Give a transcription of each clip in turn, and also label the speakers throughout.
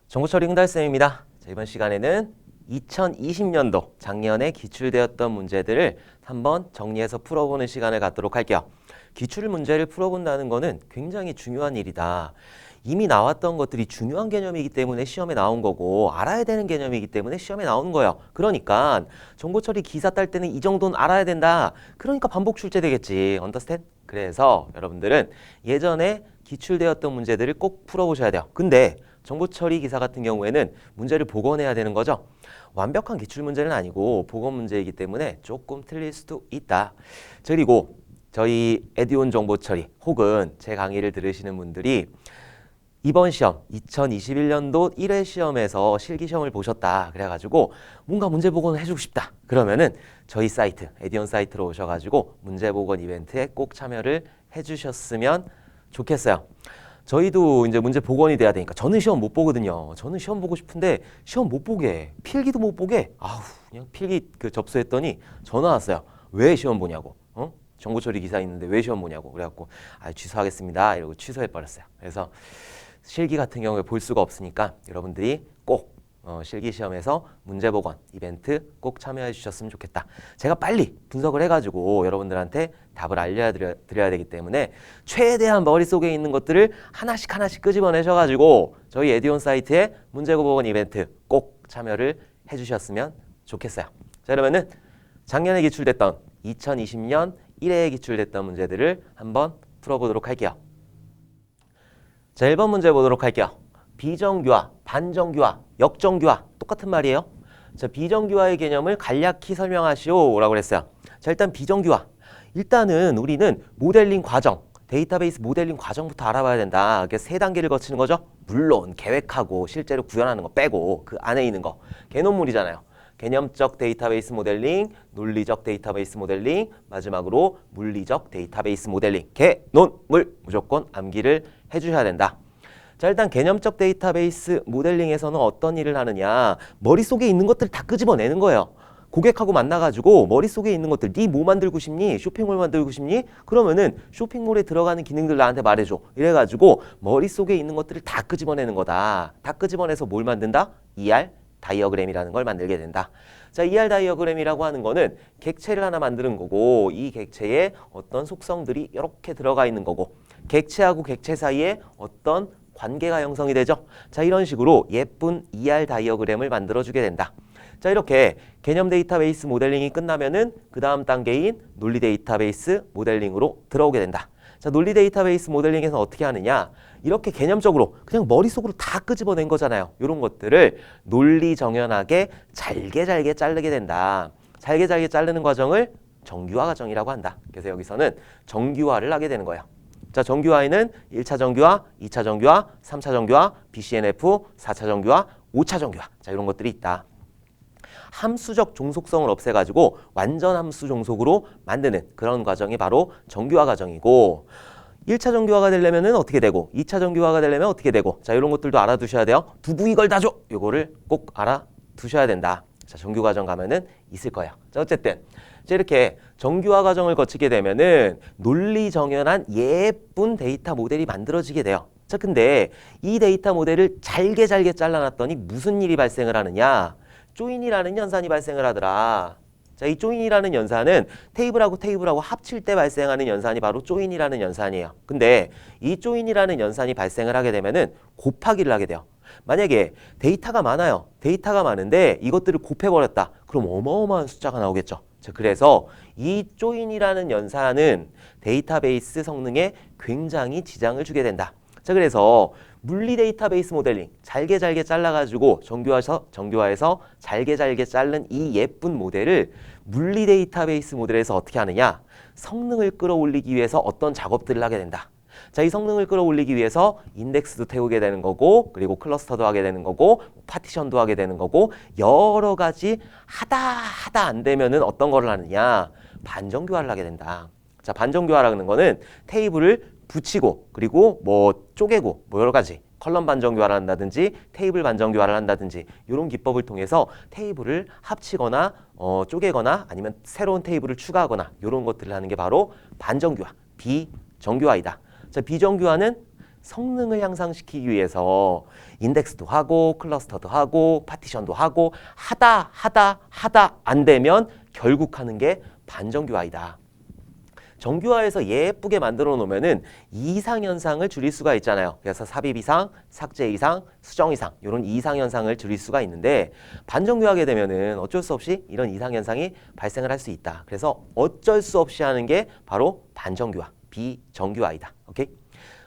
Speaker 1: 정보처리 흥달쌤입니다. 이번 시간에는 2020년도 작년에 기출되었던 문제들을 한번 정리해서 풀어보는 시간을 갖도록 할게요. 기출 문제를 풀어본다는 것은 굉장히 중요한 일이다. 이미 나왔던 것들이 중요한 개념이기 때문에 시험에 나온 거고 알아야 되는 개념이기 때문에 시험에 나오는 거예요. 그러니까 정보처리 기사 딸 때는 이 정도는 알아야 된다. 그러니까 반복 출제 되겠지. 언더스탠? 그래서 여러분들은 예전에 기출되었던 문제들을 꼭 풀어보셔야 돼요. 근데 정보처리 기사 같은 경우에는 문제를 복원해야 되는 거죠. 완벽한 기출 문제는 아니고 복원 문제이기 때문에 조금 틀릴 수도 있다. 그리고 저희 에듀온 정보처리 혹은 제 강의를 들으시는 분들이 이번 시험 2021년도 1회 시험에서 실기시험을 보셨다. 그래가지고 뭔가 문제 복원을 해주고 싶다. 그러면은 저희 사이트 에듀온 사이트로 오셔가지고 문제 복원 이벤트에 꼭 참여를 해주셨으면 좋겠어요. 저희도 이제 문제 복원이 돼야 되니까 저는 시험 못 보거든요. 저는 시험 보고 싶은데 시험 못 보게 필기도 못 보게 그냥 필기 접수했더니 전화 왔어요. 왜 시험 보냐고. 정보처리 기사 있는데 왜 시험 보냐고. 그래갖고 취소하겠습니다 이러고 취소해 버렸어요. 그래서 실기 같은 경우에 볼 수가 없으니까 여러분들이 꼭 실기 시험에서 문제 복원 이벤트 꼭 참여해 주셨으면 좋겠다. 제가 빨리 분석을 해가지고 여러분들한테 답을 알려드려야 되기 때문에 최대한 머릿속에 있는 것들을 하나씩 끄집어내셔가지고 저희 에듀온 사이트에 문제 복원 이벤트 꼭 참여를 해주셨으면 좋겠어요. 자, 그러면은 작년에 기출됐던 2020년 1회에 기출됐던 문제들을 한번 풀어보도록 할게요. 자, 1번 문제 보도록 할게요. 비정규화, 반정규화, 역정규화 똑같은 말이에요. 자, 비정규화의 개념을 간략히 설명하시오 라고 그랬어요. 자, 일단 비정규화. 일단은 우리는 모델링 과정, 데이터베이스 모델링 과정부터 알아봐야 된다. 그게 세 단계를 거치는 거죠. 물론 계획하고 실제로 구현하는 거 빼고 그 안에 있는 거 개념물이잖아요. 개념적 데이터베이스 모델링, 논리적 데이터베이스 모델링, 마지막으로 물리적 데이터베이스 모델링. 개논물 무조건 암기를 해주셔야 된다. 자, 일단 개념적 데이터베이스 모델링에서는 어떤 일을 하느냐. 머릿속에 있는 것들 다 끄집어내는 거예요. 고객하고 만나가지고 머릿속에 있는 것들 네 뭐 만들고 싶니? 쇼핑몰 만들고 싶니? 그러면은 쇼핑몰에 들어가는 기능들 나한테 말해줘. 이래가지고 머릿속에 있는 것들을 다 끄집어내는 거다. 다 끄집어내서 뭘 만든다? ER 다이어그램이라는 걸 만들게 된다. 자, ER 다이어그램이라고 하는 거는 객체를 하나 만드는 거고 이 객체에 어떤 속성들이 이렇게 들어가 있는 거고 객체하고 객체 사이에 어떤 관계가 형성이 되죠. 자, 이런 식으로 예쁜 ER 다이어그램을 만들어주게 된다. 자, 이렇게 개념 데이터베이스 모델링이 끝나면은 그 다음 단계인 논리 데이터베이스 모델링으로 들어오게 된다. 자, 논리 데이터베이스 모델링에서 어떻게 하느냐. 이렇게 개념적으로 그냥 머릿속으로 다 끄집어낸 거잖아요. 이런 것들을 논리 정연하게 잘게 자르게 된다. 잘게 자르는 과정을 정규화 과정이라고 한다. 그래서 여기서는 정규화를 하게 되는 거예요. 자, 정규화에는 1차 정규화, 2차 정규화, 3차 정규화, BCNF, 4차 정규화, 5차 정규화. 자, 이런 것들이 있다. 함수적 종속성을 없애가지고 완전 함수 종속으로 만드는 그런 과정이 바로 정규화 과정이고 1차 정규화가 되려면 어떻게 되고 2차 정규화가 되려면 어떻게 되고 자, 이런 것들도 알아두셔야 돼요. 두부 이걸 다 줘! 이거를 꼭 알아두셔야 된다. 자, 정규 과정 가면은 있을 거예요. 자, 어쨌든 자, 이렇게 정규화 과정을 거치게 되면은 논리 정연한 예쁜 데이터 모델이 만들어지게 돼요. 자, 근데 이 데이터 모델을 잘게 잘라놨더니 무슨 일이 발생을 하느냐? 조인이라는 연산이 발생을 하더라. 자, 이 조인이라는 연산은 테이블하고 합칠 때 발생하는 연산이 바로 조인이라는 연산이에요. 근데 이 조인이라는 연산이 발생을 하게 되면은 곱하기를 하게 돼요. 만약에 데이터가 많아요. 데이터가 많은데 이것들을 곱해버렸다. 그럼 어마어마한 숫자가 나오겠죠. 자, 그래서 이 조인이라는 연산은 데이터베이스 성능에 굉장히 지장을 주게 된다. 자, 그래서 물리 데이터베이스 모델링 잘게 잘라가지고 정규화해서 잘게 자른 이 예쁜 모델을 물리 데이터베이스 모델에서 어떻게 하느냐? 성능을 끌어올리기 위해서 어떤 작업들을 하게 된다. 자, 이 성능을 끌어올리기 위해서 인덱스도 태우게 되는 거고 그리고 클러스터도 하게 되는 거고 파티션도 하게 되는 거고 여러 가지 하다 안 되면은 어떤 거를 하느냐? 반정규화를 하게 된다. 자, 반정규화라는 거는 테이블을 붙이고 그리고 뭐 쪼개고 뭐 여러 가지 컬럼 반정교화를 한다든지 테이블 반정교화를 한다든지 이런 기법을 통해서 테이블을 합치거나 쪼개거나 아니면 새로운 테이블을 추가하거나 이런 것들을 하는 게 바로 반정교화, 비정교화이다. 자, 비정교화는 성능을 향상시키기 위해서 인덱스도 하고 클러스터도 하고 파티션도 하고 하다 안 되면 결국 하는 게 반정교화이다. 정교화해서 예쁘게 만들어 놓으면은 이상현상을 줄일 수가 있잖아요. 그래서 삽입 이상, 삭제 이상, 수정 이상 이런 이상현상을 줄일 수가 있는데 반정교화하게 되면은 어쩔 수 없이 이런 이상현상이 발생을 할 수 있다. 그래서 어쩔 수 없이 하는 게 바로 반정교화, 비정교화이다. 오케이?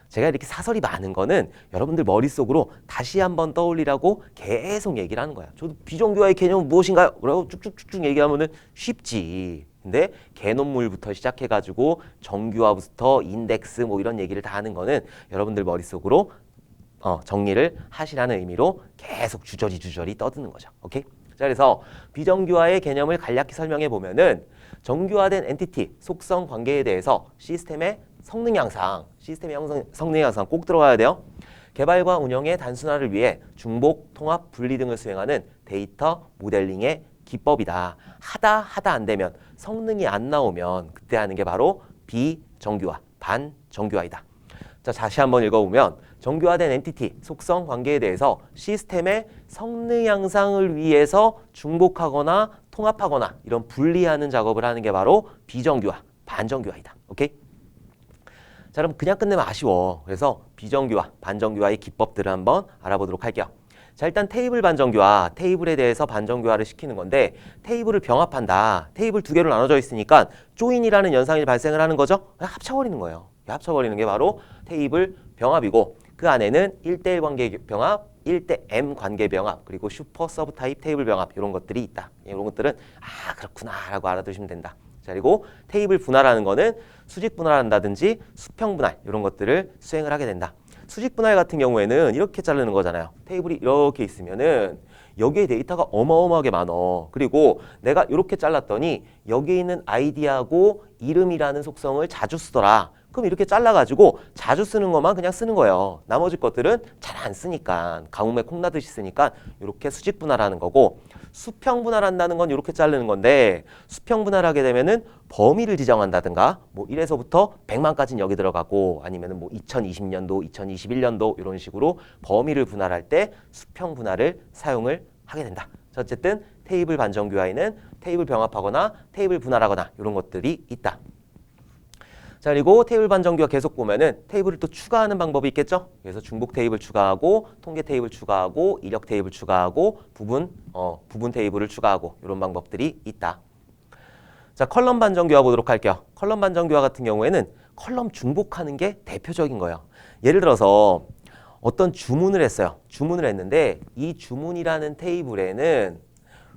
Speaker 1: 제가 이렇게 사설이 많은 거는 여러분들 머릿속으로 다시 한번 떠올리라고 계속 얘기를 하는 거야. 저도 비정교화의 개념은 무엇인가요? 라고 쭉쭉쭉쭉 얘기하면은 쉽지. 근데 개론물부터 시작해가지고 정교화부터 인덱스 뭐 이런 얘기를 다 하는 거는 여러분들 머릿속으로 정리를 하시라는 의미로 계속 주저리 떠드는 거죠. 오케이? 자, 그래서 비정교화의 개념을 간략히 설명해 보면은 정교화된 엔티티, 속성 관계에 대해서 시스템의 성능 향상 꼭 들어가야 돼요. 개발과 운영의 단순화를 위해 중복, 통합, 분리 등을 수행하는 데이터 모델링의 기법이다. 하다 안 되면 성능이 안 나오면 그때 하는 게 바로 비정교화, 반정교화이다. 자, 다시 한번 읽어보면 정교화된 엔티티, 속성 관계에 대해서 시스템의 성능 향상을 위해서 중복하거나 통합하거나 이런 분리하는 작업을 하는 게 바로 비정교화, 반정교화이다. 오케이? 자, 그럼 그냥 끝내면 아쉬워. 그래서 비정교화, 반정교화의 기법들을 한번 알아보도록 할게요. 자, 일단 테이블 반정교화, 테이블에 대해서 반정교화를 시키는 건데 테이블을 병합한다. 테이블 두 개로 나눠져 있으니까 조인이라는 현상이 발생을 하는 거죠. 합쳐버리는 거예요. 합쳐버리는 게 바로 테이블 병합이고 그 안에는 1대1 관계 병합, 1대 M 관계 병합, 그리고 슈퍼 서브 타입 테이블 병합 이런 것들이 있다. 이런 것들은 그렇구나 라고 알아두시면 된다. 자, 그리고 테이블 분할하는 거는 수직 분할한다든지 수평 분할 이런 것들을 수행을 하게 된다. 수직 분할 같은 경우에는 이렇게 자르는 거잖아요. 테이블이 이렇게 있으면은 여기에 데이터가 어마어마하게 많어. 그리고 내가 이렇게 잘랐더니 여기에 있는 아이디하고 이름이라는 속성을 자주 쓰더라. 그럼 이렇게 잘라가지고 자주 쓰는 것만 그냥 쓰는 거예요. 나머지 것들은 잘 안 쓰니까 가뭄에 콩나듯이 쓰니까 이렇게 수직 분할하는 거고 수평 분할한다는 건 이렇게 자르는 건데 수평 분할하게 되면은 범위를 지정한다든가 뭐 1에서부터 100만까지는 여기 들어가고 아니면은 뭐 2020년도, 2021년도 이런 식으로 범위를 분할할 때 수평 분할을 사용을 하게 된다. 자, 어쨌든 테이블 반정교화에는 테이블 병합하거나 테이블 분할하거나 이런 것들이 있다. 자, 그리고 테이블 반정교화 계속 보면은 테이블을 또 추가하는 방법이 있겠죠? 그래서 중복 테이블 추가하고 통계 테이블 추가하고 이력 테이블 추가하고 부분 테이블을 추가하고 이런 방법들이 있다. 자, 컬럼 반정교화 보도록 할게요. 컬럼 반정교화 같은 경우에는 컬럼 중복하는 게 대표적인 거예요. 예를 들어서 어떤 주문을 했어요. 주문을 했는데 이 주문이라는 테이블에는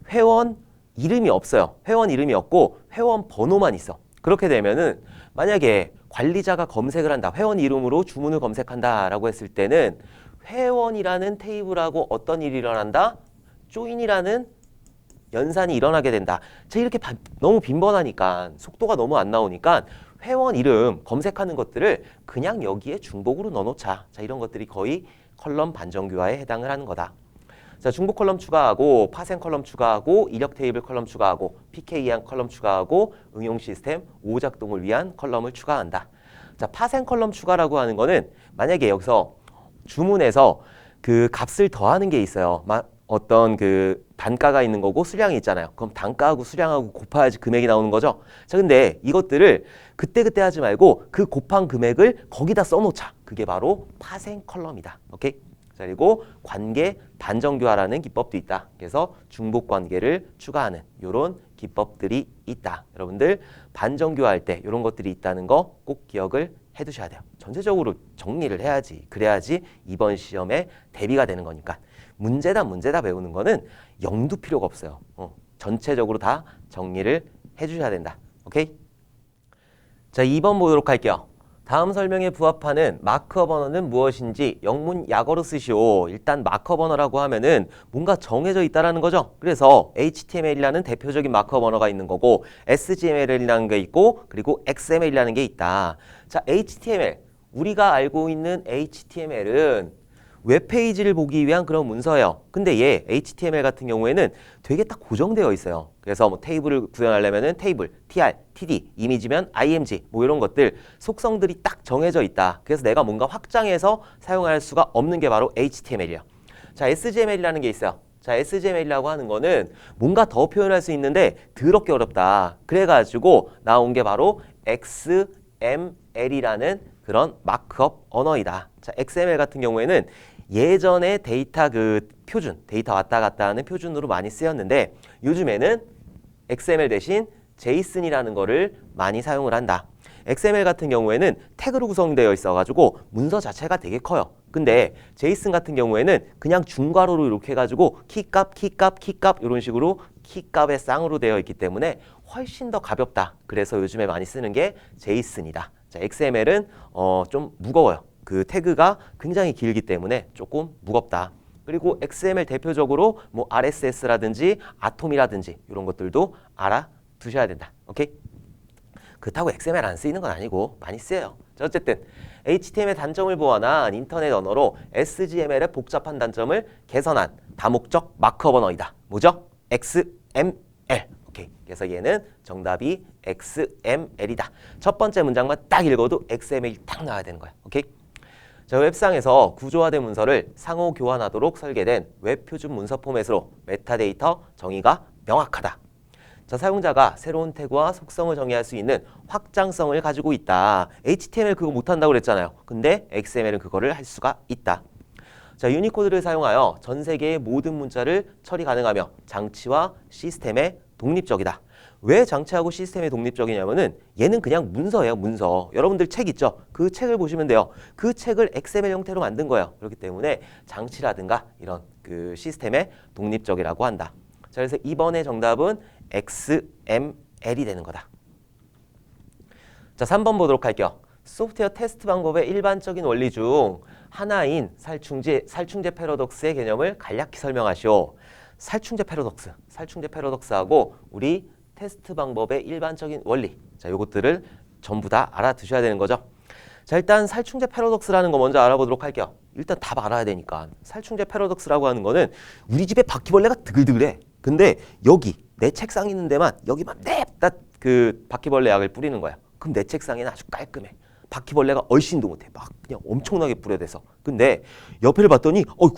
Speaker 1: 회원 이름이 없어요. 회원 이름이 없고 회원 번호만 있어. 그렇게 되면은 만약에 관리자가 검색을 한다. 회원 이름으로 주문을 검색한다라고 했을 때는 회원이라는 테이블하고 어떤 일이 일어난다? 조인이라는 연산이 일어나게 된다. 자, 이렇게 너무 빈번하니까 속도가 너무 안 나오니까 회원 이름 검색하는 것들을 그냥 여기에 중복으로 넣어놓자. 자, 이런 것들이 거의 컬럼 반정교화에 해당을 하는 거다. 자, 중복 컬럼 추가하고 파생 컬럼 추가하고 이력 테이블 컬럼 추가하고 PK한 컬럼 추가하고 응용 시스템 오작동을 위한 컬럼을 추가한다. 자, 파생 컬럼 추가라고 하는 거는 만약에 여기서 주문에서 그 값을 더하는 게 있어요. 어떤 그 단가가 있는 거고 수량이 있잖아요. 그럼 단가하고 수량하고 곱해야지 금액이 나오는 거죠. 자, 근데 이것들을 그때그때 하지 말고 그 곱한 금액을 거기다 써놓자. 그게 바로 파생 컬럼이다. 오케이? 자, 그리고 관계 반정교화라는 기법도 있다. 그래서 중복 관계를 추가하는 이런 기법들이 있다. 여러분들 반정교화할 때 이런 것들이 있다는 거 꼭 기억을 해두셔야 돼요. 전체적으로 정리를 해야지. 그래야지 이번 시험에 대비가 되는 거니까. 문제다 외우는 거는 영도 필요가 없어요. 전체적으로 다 정리를 해주셔야 된다. 오케이? 자, 2번 보도록 할게요. 다음 설명에 부합하는 마크업 언어는 무엇인지 영문 약어로 쓰시오. 일단 마크업 언어라고 하면은 뭔가 정해져 있다라는 거죠. 그래서 HTML이라는 대표적인 마크업 언어가 있는 거고 SGML이라는 게 있고 그리고 XML이라는 게 있다. 자, HTML. 우리가 알고 있는 HTML은 웹페이지를 보기 위한 그런 문서예요. 근데 얘 HTML 같은 경우에는 되게 딱 고정되어 있어요. 그래서 뭐 테이블을 구현하려면은 테이블, tr, td, 이미지면 img 뭐 이런 것들 속성들이 딱 정해져 있다. 그래서 내가 뭔가 확장해서 사용할 수가 없는 게 바로 HTML이에요. 자, SGML이라는 게 있어요. 자, SGML이라고 하는 거는 뭔가 더 표현할 수 있는데 더럽게 어렵다. 그래가지고 나온 게 바로 XML이라는 그런 마크업 언어이다. 자, XML 같은 경우에는 예전에 데이터 그 표준, 데이터 왔다 갔다 하는 표준으로 많이 쓰였는데 요즘에는 XML 대신 JSON이라는 거를 많이 사용을 한다. XML 같은 경우에는 태그로 구성되어 있어가지고 문서 자체가 되게 커요. 근데 JSON 같은 경우에는 그냥 중괄호로 이렇게 해가지고 키값, 키값, 키값 이런 식으로 키값의 쌍으로 되어 있기 때문에 훨씬 더 가볍다. 그래서 요즘에 많이 쓰는 게 JSON이다. 자, XML은 좀 무거워요. 그 태그가 굉장히 길기 때문에 조금 무겁다. 그리고 XML 대표적으로 뭐 RSS라든지 아톰이라든지 이런 것들도 알아두셔야 된다. 오케이? 그렇다고 XML 안 쓰이는 건 아니고 많이 쓰여요. 자, 어쨌든 HTML 단점을 보완한 인터넷 언어로 SGML의 복잡한 단점을 개선한 다목적 마크업 언어이다. 뭐죠? XML. 오케이. 그래서 얘는 정답이 XML이다. 첫 번째 문장만 딱 읽어도 XML이 딱 나와야 되는 거야. 오케이? 자, 웹상에서 구조화된 문서를 상호 교환하도록 설계된 웹 표준 문서 포맷으로 메타데이터 정의가 명확하다. 자, 사용자가 새로운 태그와 속성을 정의할 수 있는 확장성을 가지고 있다. HTML 그거 못한다고 그랬잖아요. 근데 XML은 그거를 할 수가 있다. 자, 유니코드를 사용하여 전 세계의 모든 문자를 처리 가능하며 장치와 시스템에 독립적이다. 왜 장치하고 시스템에 독립적이냐면은 얘는 그냥 문서예요, 문서. 여러분들 책 있죠? 그 책을 보시면 돼요. 그 책을 XML 형태로 만든 거예요. 그렇기 때문에 장치라든가 이런 그 시스템에 독립적이라고 한다. 자, 그래서 이번에 정답은 XML이 되는 거다. 자, 3번 보도록 할게요. 소프트웨어 테스트 방법의 일반적인 원리 중 하나인 살충제 패러독스의 개념을 간략히 설명하시오. 살충제 패러독스하고 우리 테스트 방법의 일반적인 원리. 자, 요것들을 전부 다 알아두셔야 되는 거죠. 자, 일단 살충제 패러독스라는 거 먼저 알아보도록 할게요. 일단 답 알아야 되니까. 살충제 패러독스라고 하는 거는 우리 집에 바퀴벌레가 드글드글해. 근데 여기 내 책상 있는 데만 여기만 냅다 그 바퀴벌레 약을 뿌리는 거야. 그럼 내 책상에는 아주 깔끔해. 바퀴벌레가 얼씬도 못해. 막 그냥 엄청나게 뿌려대서. 근데 옆에를 봤더니 어이쿠,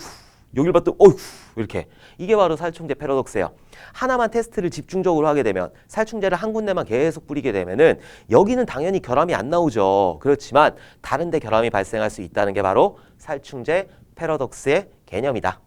Speaker 1: 여기를 봤더니 어이쿠, 이렇게. 이게 바로 살충제 패러독스예요. 하나만 테스트를 집중적으로 하게 되면 살충제를 한 군데만 계속 뿌리게 되면은 여기는 당연히 결함이 안 나오죠. 그렇지만 다른 데 결함이 발생할 수 있다는 게 바로 살충제 패러독스의 개념이다.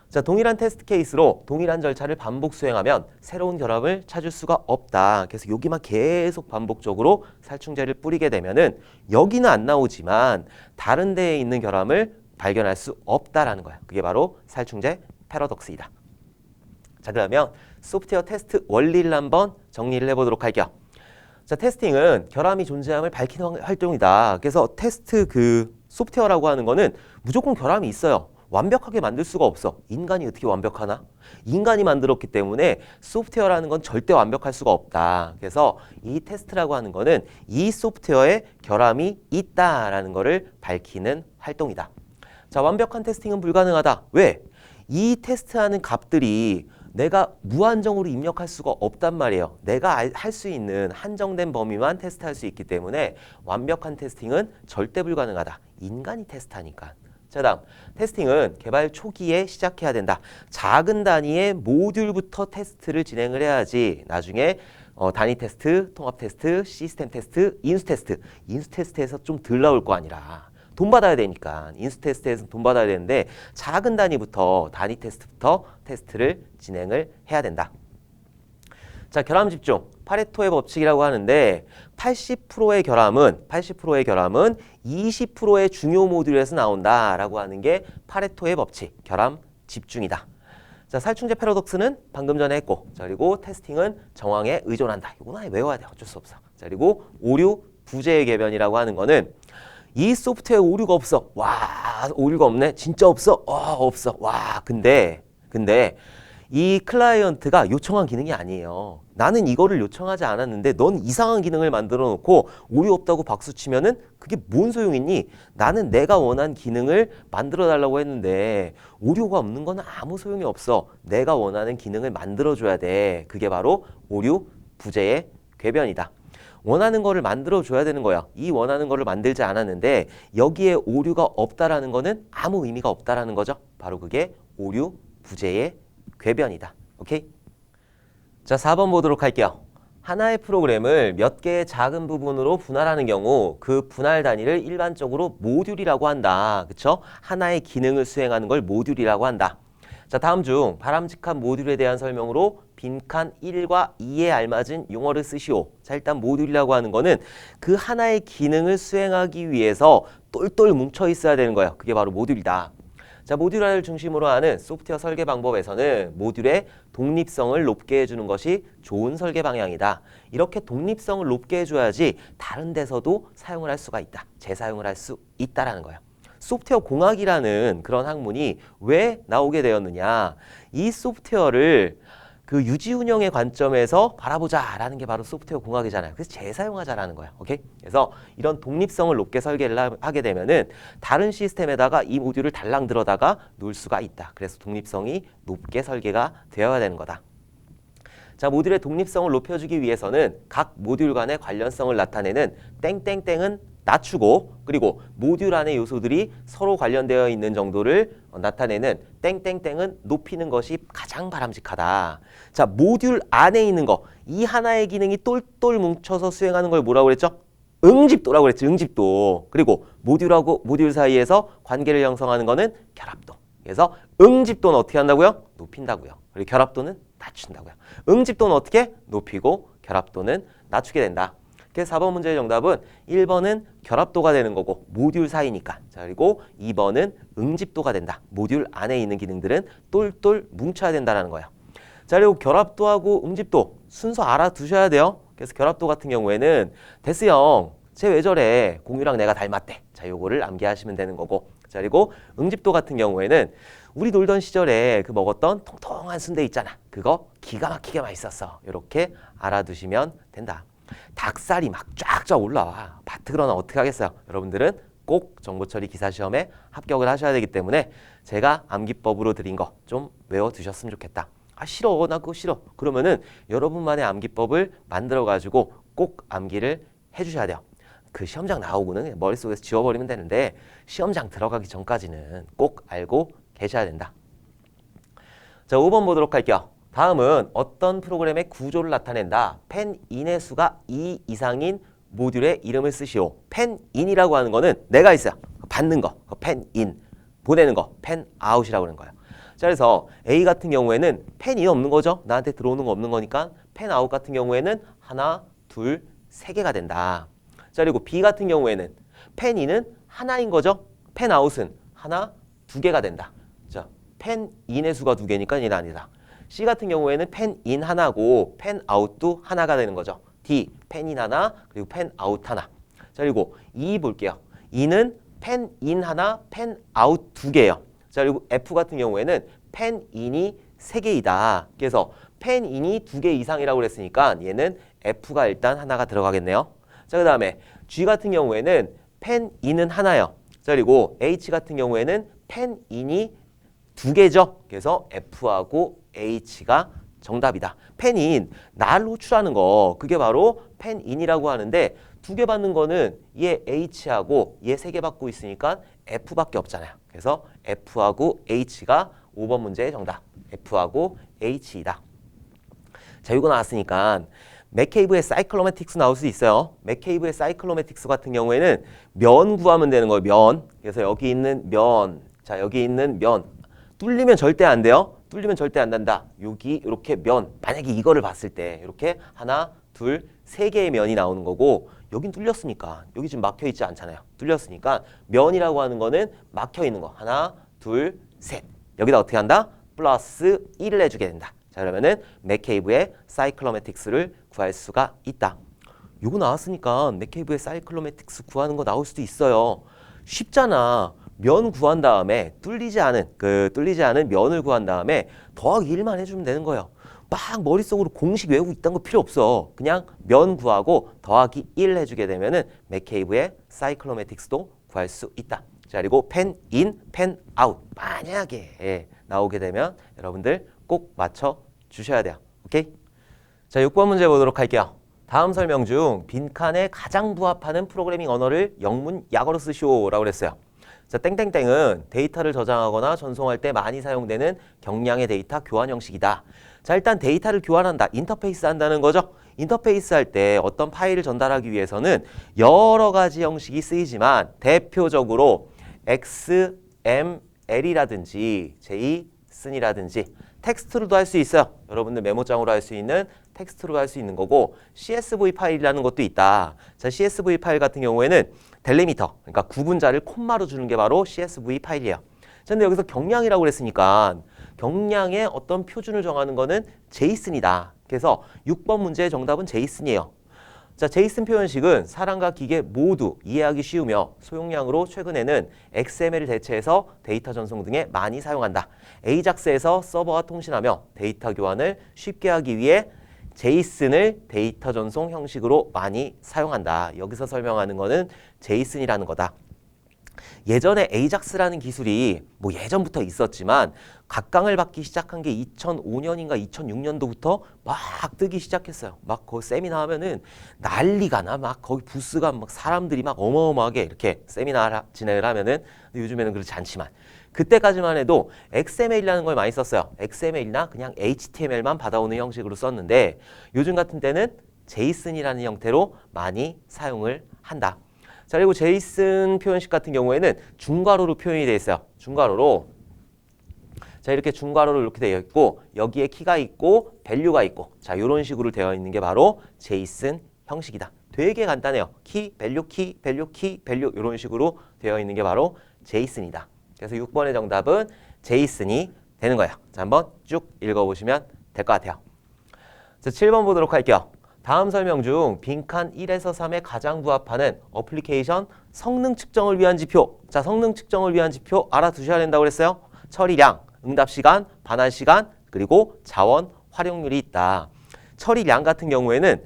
Speaker 1: 자, 동일한 테스트 케이스로 동일한 절차를 반복 수행하면 새로운 결함을 찾을 수가 없다. 그래서 여기만 계속 반복적으로 살충제를 뿌리게 되면은 여기는 안 나오지만 다른 데에 있는 결함을 발견할 수 없다라는 거야. 그게 바로 살충제 패러독스이다. 자, 그러면 소프트웨어 테스트 원리를 한번 정리를 해보도록 할게요. 자, 테스팅은 결함이 존재함을 밝히는 활동이다. 그래서 테스트 그 소프트웨어라고 하는 거는 무조건 결함이 있어요. 완벽하게 만들 수가 없어. 인간이 어떻게 완벽하나? 인간이 만들었기 때문에 소프트웨어라는 건 절대 완벽할 수가 없다. 그래서 이 테스트라고 하는 거는 이 소프트웨어에 결함이 있다라는 거를 밝히는 활동이다. 자, 완벽한 테스팅은 불가능하다. 왜? 이 테스트하는 값들이 내가 무한정으로 입력할 수가 없단 말이에요. 내가 할 수 있는 한정된 범위만 테스트할 수 있기 때문에 완벽한 테스팅은 절대 불가능하다. 인간이 테스트하니까. 자, 다음 테스팅은 개발 초기에 시작해야 된다. 작은 단위의 모듈부터 테스트를 진행을 해야지 나중에 단위 테스트, 통합 테스트, 시스템 테스트, 인수 테스트. 인수 테스트에서 좀 덜 나올 거 아니라 돈 받아야 되니까 인수 테스트에서 돈 받아야 되는데 작은 단위부터 단위 테스트부터 테스트를 진행을 해야 된다. 자, 결함 집중. 파레토의 법칙이라고 하는데 80%의 결함은 20%의 중요 모듈에서 나온다라고 하는 게 파레토의 법칙, 결함 집중이다. 자, 살충제 패러독스는 방금 전에 했고, 자, 그리고 테스팅은 정황에 의존한다. 이건 아예 외워야 돼. 어쩔 수 없어. 자, 그리고 오류 부재의 개변이라고 하는 거는 이 소프트웨어에 오류가 없어. 와, 오류가 없네. 진짜 없어? 없어. 와, 근데 이 클라이언트가 요청한 기능이 아니에요. 나는 이거를 요청하지 않았는데 넌 이상한 기능을 만들어 놓고 오류 없다고 박수 치면은 그게 뭔 소용이니? 나는 내가 원한 기능을 만들어 달라고 했는데 오류가 없는 건 아무 소용이 없어. 내가 원하는 기능을 만들어 줘야 돼. 그게 바로 오류 부재의 궤변이다. 원하는 거를 만들어 줘야 되는 거야. 이 원하는 거를 만들지 않았는데 여기에 오류가 없다라는 거는 아무 의미가 없다라는 거죠. 바로 그게 오류 부재의 궤변이다. 오케이? 자, 4번 보도록 할게요. 하나의 프로그램을 몇 개의 작은 부분으로 분할하는 경우 그 분할 단위를 일반적으로 모듈이라고 한다. 그쵸? 하나의 기능을 수행하는 걸 모듈이라고 한다. 자, 다음 중 바람직한 모듈에 대한 설명으로 빈칸 1과 2에 알맞은 용어를 쓰시오. 자, 일단 모듈이라고 하는 거는 그 하나의 기능을 수행하기 위해서 똘똘 뭉쳐 있어야 되는 거예요. 그게 바로 모듈이다. 자, 모듈화를 중심으로 하는 소프트웨어 설계 방법에서는 모듈의 독립성을 높게 해주는 것이 좋은 설계 방향이다. 이렇게 독립성을 높게 해줘야지 다른 데서도 사용을 할 수가 있다. 재사용을 할 수 있다라는 거예요. 소프트웨어 공학이라는 그런 학문이 왜 나오게 되었느냐. 이 소프트웨어를 그 유지 운영의 관점에서 바라보자라는 게 바로 소프트웨어 공학이잖아요. 그래서 재사용하자라는 거예요. 오케이? 그래서 이런 독립성을 높게 설계를 하게 되면은 다른 시스템에다가 이 모듈을 달랑 들어다가 놓을 수가 있다. 그래서 독립성이 높게 설계가 되어야 되는 거다. 자, 모듈의 독립성을 높여주기 위해서는 각 모듈 간의 관련성을 나타내는 땡땡땡은 낮추고, 그리고 모듈 안의 요소들이 서로 관련되어 있는 정도를 나타내는 땡땡땡은 높이는 것이 가장 바람직하다. 자, 모듈 안에 있는 거, 이 하나의 기능이 똘똘 뭉쳐서 수행하는 걸 뭐라고 그랬죠? 응집도라고 그랬지. 응집도. 그리고 모듈하고 모듈 사이에서 관계를 형성하는 거는 결합도. 그래서 응집도는 어떻게 한다고요? 높인다고요. 그리고 결합도는 낮춘다고요. 응집도는 어떻게? 높이고 결합도는 낮추게 된다. 그래서 4번 문제의 정답은 1번은 결합도가 되는 거고 모듈 사이니까. 자, 그리고 2번은 응집도가 된다. 모듈 안에 있는 기능들은 똘똘 뭉쳐야 된다는 거예요. 자, 그리고 결합도하고 응집도 순서 알아두셔야 돼요. 그래서 결합도 같은 경우에는 데스 형, 쟤 왜 저래? 공유랑 내가 닮았대. 자, 요거를 암기하시면 되는 거고. 자, 그리고 응집도 같은 경우에는 우리 놀던 시절에 그 먹었던 통통한 순대 있잖아. 그거 기가 막히게 맛있었어. 이렇게 알아두시면 된다. 닭살이 막 쫙쫙 올라와. 바트 그러나 어떻게 하겠어요? 여러분들은 꼭 정보처리 기사시험에 합격을 하셔야 되기 때문에 제가 암기법으로 드린 거 좀 외워두셨으면 좋겠다. 아, 싫어. 나 그거 싫어. 그러면은 여러분만의 암기법을 만들어가지고 꼭 암기를 해주셔야 돼요. 그 시험장 나오고는 머릿속에서 지워버리면 되는데 시험장 들어가기 전까지는 꼭 알고 계셔야 된다. 자, 5번 보도록 할게요. 다음은 어떤 프로그램의 구조를 나타낸다. 펜인의 수가 2 이상인 모듈의 이름을 쓰시오. 펜인이라고 하는 거는 내가 있어요. 받는 거, 펜인. 보내는 거, 펜아웃이라고 하는 거예요. 자, 그래서 A 같은 경우에는 펜이 없는 거죠. 나한테 들어오는 거 없는 거니까 펜아웃 같은 경우에는 하나, 둘, 세 개가 된다. 자, 그리고 B 같은 경우에는 펜인은 하나인 거죠. 펜아웃은 하나, 두 개가 된다. 자, 펜인의 수가 두 개니까 얘는 아니다. C 같은 경우에는 펜인 하나고 펜아웃도 하나가 되는 거죠. D, 펜인 하나, 그리고 펜아웃 하나. 자, 그리고 E 볼게요. E는 펜인 하나, 펜아웃 두 개예요. 자, 그리고 F 같은 경우에는 펜인이 세 개이다. 그래서 펜인이 두 개 이상이라고 그랬으니까 얘는 F가 일단 하나가 들어가겠네요. 자, 그 다음에 G 같은 경우에는 펜인은 하나요. 자, 그리고 H 같은 경우에는 펜인이 두 개죠. 그래서 F하고 H가 정답이다. 펜인, 날 호출하는 거, 그게 바로 펜인이라고 하는데 두 개 받는 거는 얘 H하고 얘 세 개 받고 있으니까 F밖에 없잖아요. 그래서 F하고 H가 5번 문제의 정답. F하고 H이다. 자, 이거 나왔으니까 맥케이브의 사이클로매틱스 나올 수 있어요. 맥케이브의 사이클로매틱스 같은 경우에는 면 구하면 되는 거예요. 면. 그래서 여기 있는 면. 자, 여기 있는 면. 뚫리면 절대 안 돼요. 뚫리면 절대 안 된다. 여기 이렇게 면. 만약에 이거를 봤을 때 이렇게 하나, 둘, 세 개의 면이 나오는 거고 여긴 뚫렸으니까 여기 지금 막혀 있지 않잖아요. 뚫렸으니까 면이라고 하는 거는 막혀 있는 거. 하나, 둘, 셋. 여기다 어떻게 한다? 플러스 1을 해주게 된다. 자, 그러면은 맥케이브의 사이클로매틱스를 구할 수가 있다. 요거 나왔으니까 맥케이브의 사이클로매틱스 구하는 거 나올 수도 있어요. 쉽잖아. 면 구한 다음에 뚫리지 않은 면을 구한 다음에 더하기 1만 해주면 되는 거예요. 막 머릿속으로 공식 외우고 있다는 거 필요 없어. 그냥 면 구하고 더하기 1 해주게 되면은 맥케이브의 사이클로매틱스도 구할 수 있다. 자, 그리고 펜 인, 펜 아웃 만약에 나오게 되면 여러분들 꼭 맞춰 주셔야 돼요. 오케이? 자, 6번 문제 보도록 할게요. 다음 설명 중 빈칸에 가장 부합하는 프로그래밍 언어를 영문 약어로 쓰시오라고 그랬어요. 자, 땡땡땡은 데이터를 저장하거나 전송할 때 많이 사용되는 경량의 데이터 교환 형식이다. 자, 일단 데이터를 교환한다. 인터페이스 한다는 거죠. 인터페이스 할 때 어떤 파일을 전달하기 위해서는 여러 가지 형식이 쓰이지만 대표적으로 XML이라든지 JSON이라든지 텍스트로도 할 수 있어요. 여러분들 메모장으로 할 수 있는 텍스트로 할 수 있는 거고 CSV 파일이라는 것도 있다. 자, CSV 파일 같은 경우에는 델리미터, 그러니까 구분자를 콤마로 주는 게 바로 CSV 파일이에요. 자, 근데 여기서 경량이라고 그랬으니까 경량의 어떤 표준을 정하는 거는 제이슨이다. 그래서 6번 문제의 정답은 제이슨이에요. 자, 제이슨 표현식은 사람과 기계 모두 이해하기 쉬우며 소용량으로 최근에는 XML을 대체해서 데이터 전송 등에 많이 사용한다. 에이작스에서 서버와 통신하며 데이터 교환을 쉽게 하기 위해 제이슨을 데이터 전송 형식으로 많이 사용한다. 여기서 설명하는 거는 제이슨이라는 거다. 예전에 에이작스라는 기술이 뭐 예전부터 있었지만 각광을 받기 시작한 게 2005년인가 2006년도부터 막 뜨기 시작했어요. 막 거기 세미나 하면은 난리가 나. 막 거기 부스가 막 사람들이 막 어마어마하게 이렇게 세미나 진행을 하면은 요즘에는 그렇지 않지만 그때까지만 해도 XML이라는 걸 많이 썼어요. XML이나 그냥 HTML만 받아오는 형식으로 썼는데 요즘 같은 때는 제이슨이라는 형태로 많이 사용을 한다. 자, 그리고 제이슨 표현식 같은 경우에는 중괄호로 표현이 되어 있어요. 중괄호로. 자, 이렇게 중괄호로 이렇게 되어 있고 여기에 키가 있고 밸류가 있고 자, 이런 식으로 되어 있는 게 바로 제이슨 형식이다. 되게 간단해요. 키, 밸류, 키, 밸류, 키, 밸류 이런 식으로 되어 있는 게 바로 제이슨이다. 그래서 6번의 정답은 제이슨이 되는 거예요. 자, 한번 쭉 읽어보시면 될 것 같아요. 자, 7번 보도록 할게요. 다음 설명 중 빈칸 1에서 3에 가장 부합하는 어플리케이션 성능 측정을 위한 지표. 자, 성능 측정을 위한 지표 알아두셔야 된다고 그랬어요. 처리량, 응답시간, 반환시간, 그리고 자원 활용률이 있다. 처리량 같은 경우에는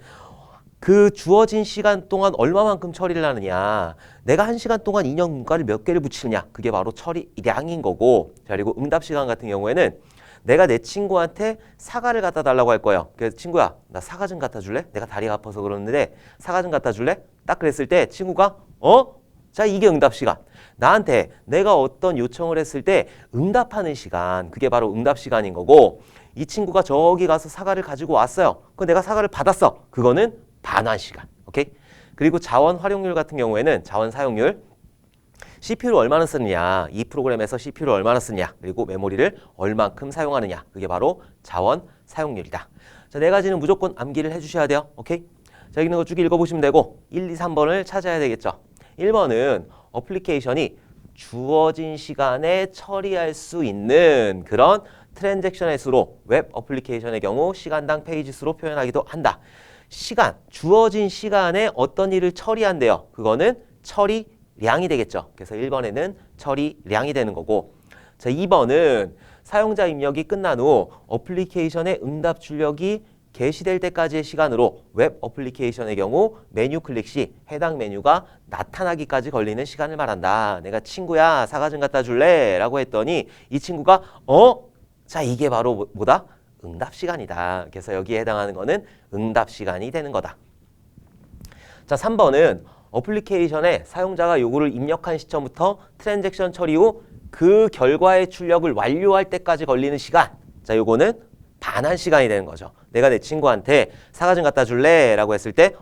Speaker 1: 그 주어진 시간 동안 얼마만큼 처리를 하느냐. 내가 1시간 동안 인형 문과를 몇 개를 붙이느냐. 그게 바로 처리량인 거고. 자, 그리고 응답시간 같은 경우에는 내가 내 친구한테 사과를 갖다 달라고 할 거예요. 그래서 친구야, 나 사과 좀 갖다 줄래? 내가 다리가 아파서 그러는데 사과 좀 갖다 줄래? 딱 그랬을 때 친구가 자, 이게 응답 시간. 나한테 내가 어떤 요청을 했을 때 응답하는 시간, 그게 바로 응답 시간인 거고 이 친구가 저기 가서 사과를 가지고 왔어요. 그럼 내가 사과를 받았어. 그거는 반환 시간. 오케이? 그리고 자원 활용률 같은 경우에는 자원 사용률 CPU를 얼마나 쓰느냐, 이 프로그램에서 CPU를 얼마나 쓰느냐, 그리고 메모리를 얼만큼 사용하느냐, 그게 바로 자원 사용률이다. 자, 네 가지는 무조건 암기를 해주셔야 돼요. 오케이? 자, 여기 있는 거 쭉 읽어보시면 되고 1, 2, 3번을 찾아야 되겠죠. 1번은 어플리케이션이 주어진 시간에 처리할 수 있는 그런 트랜잭션의 수로 웹 어플리케이션의 경우 시간당 페이지 수로 표현하기도 한다. 시간, 주어진 시간에 어떤 일을 처리한대요. 그거는 처리량이 되겠죠. 그래서 1번에는 처리량이 되는 거고, 자, 2번은 사용자 입력이 끝난 후 어플리케이션의 응답 출력이 게시될 때까지의 시간으로 웹 어플리케이션의 경우 메뉴 클릭 시 해당 메뉴가 나타나기까지 걸리는 시간을 말한다. 내가 친구야 사과 좀 갖다 줄래? 라고 했더니 이 친구가 자, 이게 바로 뭐다? 응답 시간이다. 그래서 여기에 해당하는 거는 응답 시간이 되는 거다. 자, 3번은 어플리케이션에 사용자가 요구를 입력한 시점부터 트랜잭션 처리 후 그 결과의 출력을 완료할 때까지 걸리는 시간. 자, 요거는 반환 시간이 되는 거죠. 내가 내 친구한테 사과 좀 갖다 줄래? 라고 했을 때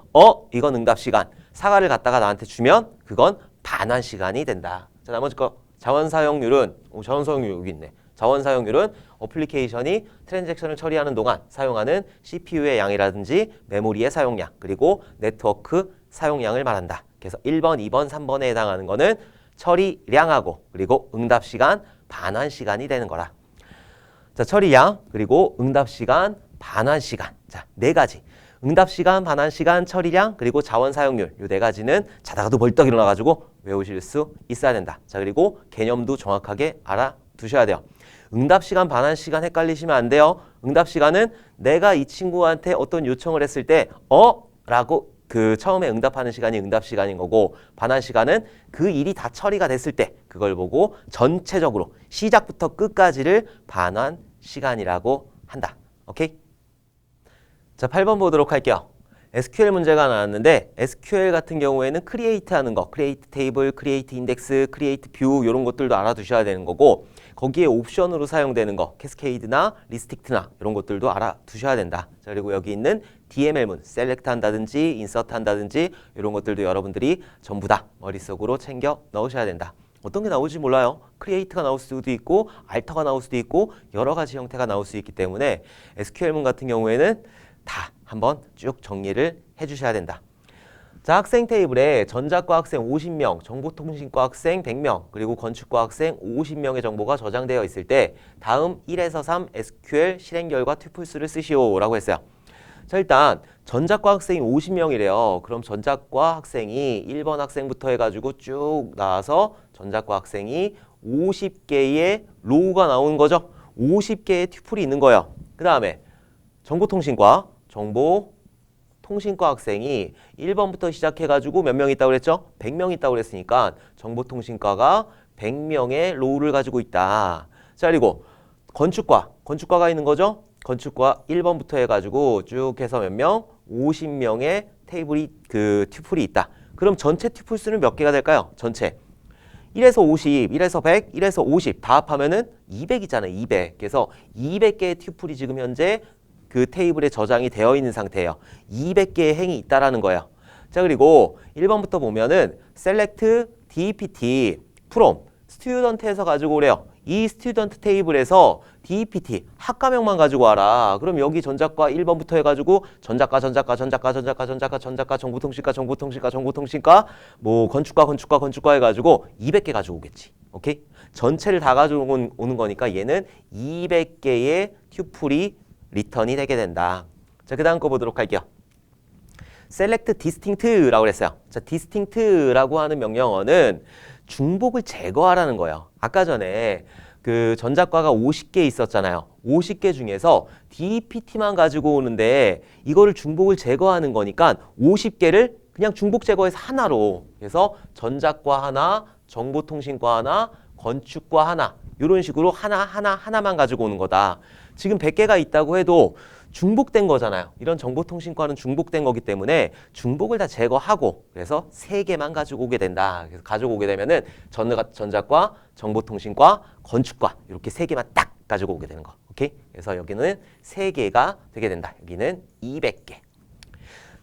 Speaker 1: 이건 응답 시간. 사과를 갖다가 나한테 주면 그건 반환 시간이 된다. 자, 나머지 거 자원 사용률은 자원 사용률 여기 있네. 자원 사용률은 어플리케이션이 트랜잭션을 처리하는 동안 사용하는 CPU의 양이라든지 메모리의 사용량 그리고 네트워크 사용량을 말한다. 그래서 1번, 2번, 3번에 해당하는 거는 처리량하고 그리고 응답 시간, 반환 시간이 되는 거라. 자, 처리량 그리고 응답 시간, 반환 시간. 자, 네 가지. 응답 시간, 반환 시간, 처리량 그리고 자원 사용률. 요 네 가지는 자다가도 벌떡 일어나가지고 외우실 수 있어야 된다. 자, 그리고 개념도 정확하게 알아두셔야 돼요. 응답 시간, 반환 시간 헷갈리시면 안 돼요. 응답 시간은 내가 이 친구한테 어떤 요청을 했을 때 라고 그 처음에 응답하는 시간이 응답 시간인 거고, 반환 시간은 그 일이 다 처리가 됐을 때 그걸 보고 전체적으로 시작부터 끝까지를 반환 시간이라고 한다. 오케이? 자, 8번 보도록 할게요. SQL 문제가 나왔는데 SQL 같은 경우에는 크리에이트 하는 거, 크리에이트 테이블, 크리에이트 인덱스, 크리에이트 뷰 이런 것들도 알아두셔야 되는 거고, 거기에 옵션으로 사용되는 거, 캐스케이드나 리스트릭트나 이런 것들도 알아두셔야 된다. 자, 그리고 여기 있는 DML문, 셀렉트 한다든지 인서트 한다든지 이런 것들도 여러분들이 전부 다 머릿속으로 챙겨 넣으셔야 된다. 어떤 게 나올지 몰라요. 크리에이트가 나올 수도 있고 알터가 나올 수도 있고 여러 가지 형태가 나올 수 있기 때문에 SQL문 같은 경우에는 다 한번 쭉 정리를 해주셔야 된다. 자, 학생 테이블에 전자과 학생 50명, 정보통신과 학생 100명, 그리고 건축과 학생 50명의 정보가 저장되어 있을 때 다음 1에서 3 SQL 실행 결과 튜플스를 쓰시오 라고 했어요. 자, 일단 전자과 학생이 50명이래요. 그럼 전자과 학생이 1번 학생부터 해가지고 쭉 나와서 전자과 학생이 50개의 로우가 나오는 거죠. 50개의 튜플이 있는 거예요. 그 다음에 정보통신과 학생이 1번부터 시작해가지고 몇 명 있다고 그랬죠? 100명 있다고 그랬으니까 정보통신과가 100명의 로우를 가지고 있다. 자, 그리고 건축과가 있는 거죠? 건축과 1번부터 해가지고 쭉 해서 몇 명? 50명의 테이블이 튜플이 있다. 그럼 전체 튜플 수는 몇 개가 될까요? 전체 1에서 50, 1에서 100, 1에서 50 다 합하면은 200이잖아요. 200. 그래서 200개의 튜플이 지금 현재 그 테이블에 저장이 되어 있는 상태예요. 200개의 행이 있다라는 거예요. 자, 그리고 1번부터 보면은 select DEPT from student에서 가지고 오래요. 이 스튜던트 테이블에서 DEPT 학과명만 가지고 와라. 그럼 여기 전자과 1번부터 해가지고 전자과, 정보통신과, 뭐 건축과 해가지고 200개 가지고 오겠지. 오케이? 전체를 다 가지고 오는 거니까 얘는 200개의 튜플이 리턴이 되게 된다. 자, 그 다음 거 보도록 할게요. select distinct라고 그랬어요. 자, distinct라고 하는 명령어는 중복을 제거하라는 거예요. 아까 전에 그 전자과가 50개 있었잖아요. 50개 중에서 DEPT만 가지고 오는데 이거를 중복을 제거하는 거니까 50개를 그냥 중복 제거해서 하나로, 그래서 전자과 하나, 정보통신과 하나, 건축과 하나, 이런 식으로 하나만 가지고 오는 거다. 지금 100개가 있다고 해도 중복된 거잖아요. 이런 정보통신과는 중복된 거기 때문에 중복을 다 제거하고 그래서 3개만 가지고 오게 된다. 그래서 가지고 오게 되면은 전자과, 정보통신과, 건축과 이렇게 3개만 딱 가지고 오게 되는 거. 오케이? 그래서 여기는 3개가 되게 된다. 여기는 200개.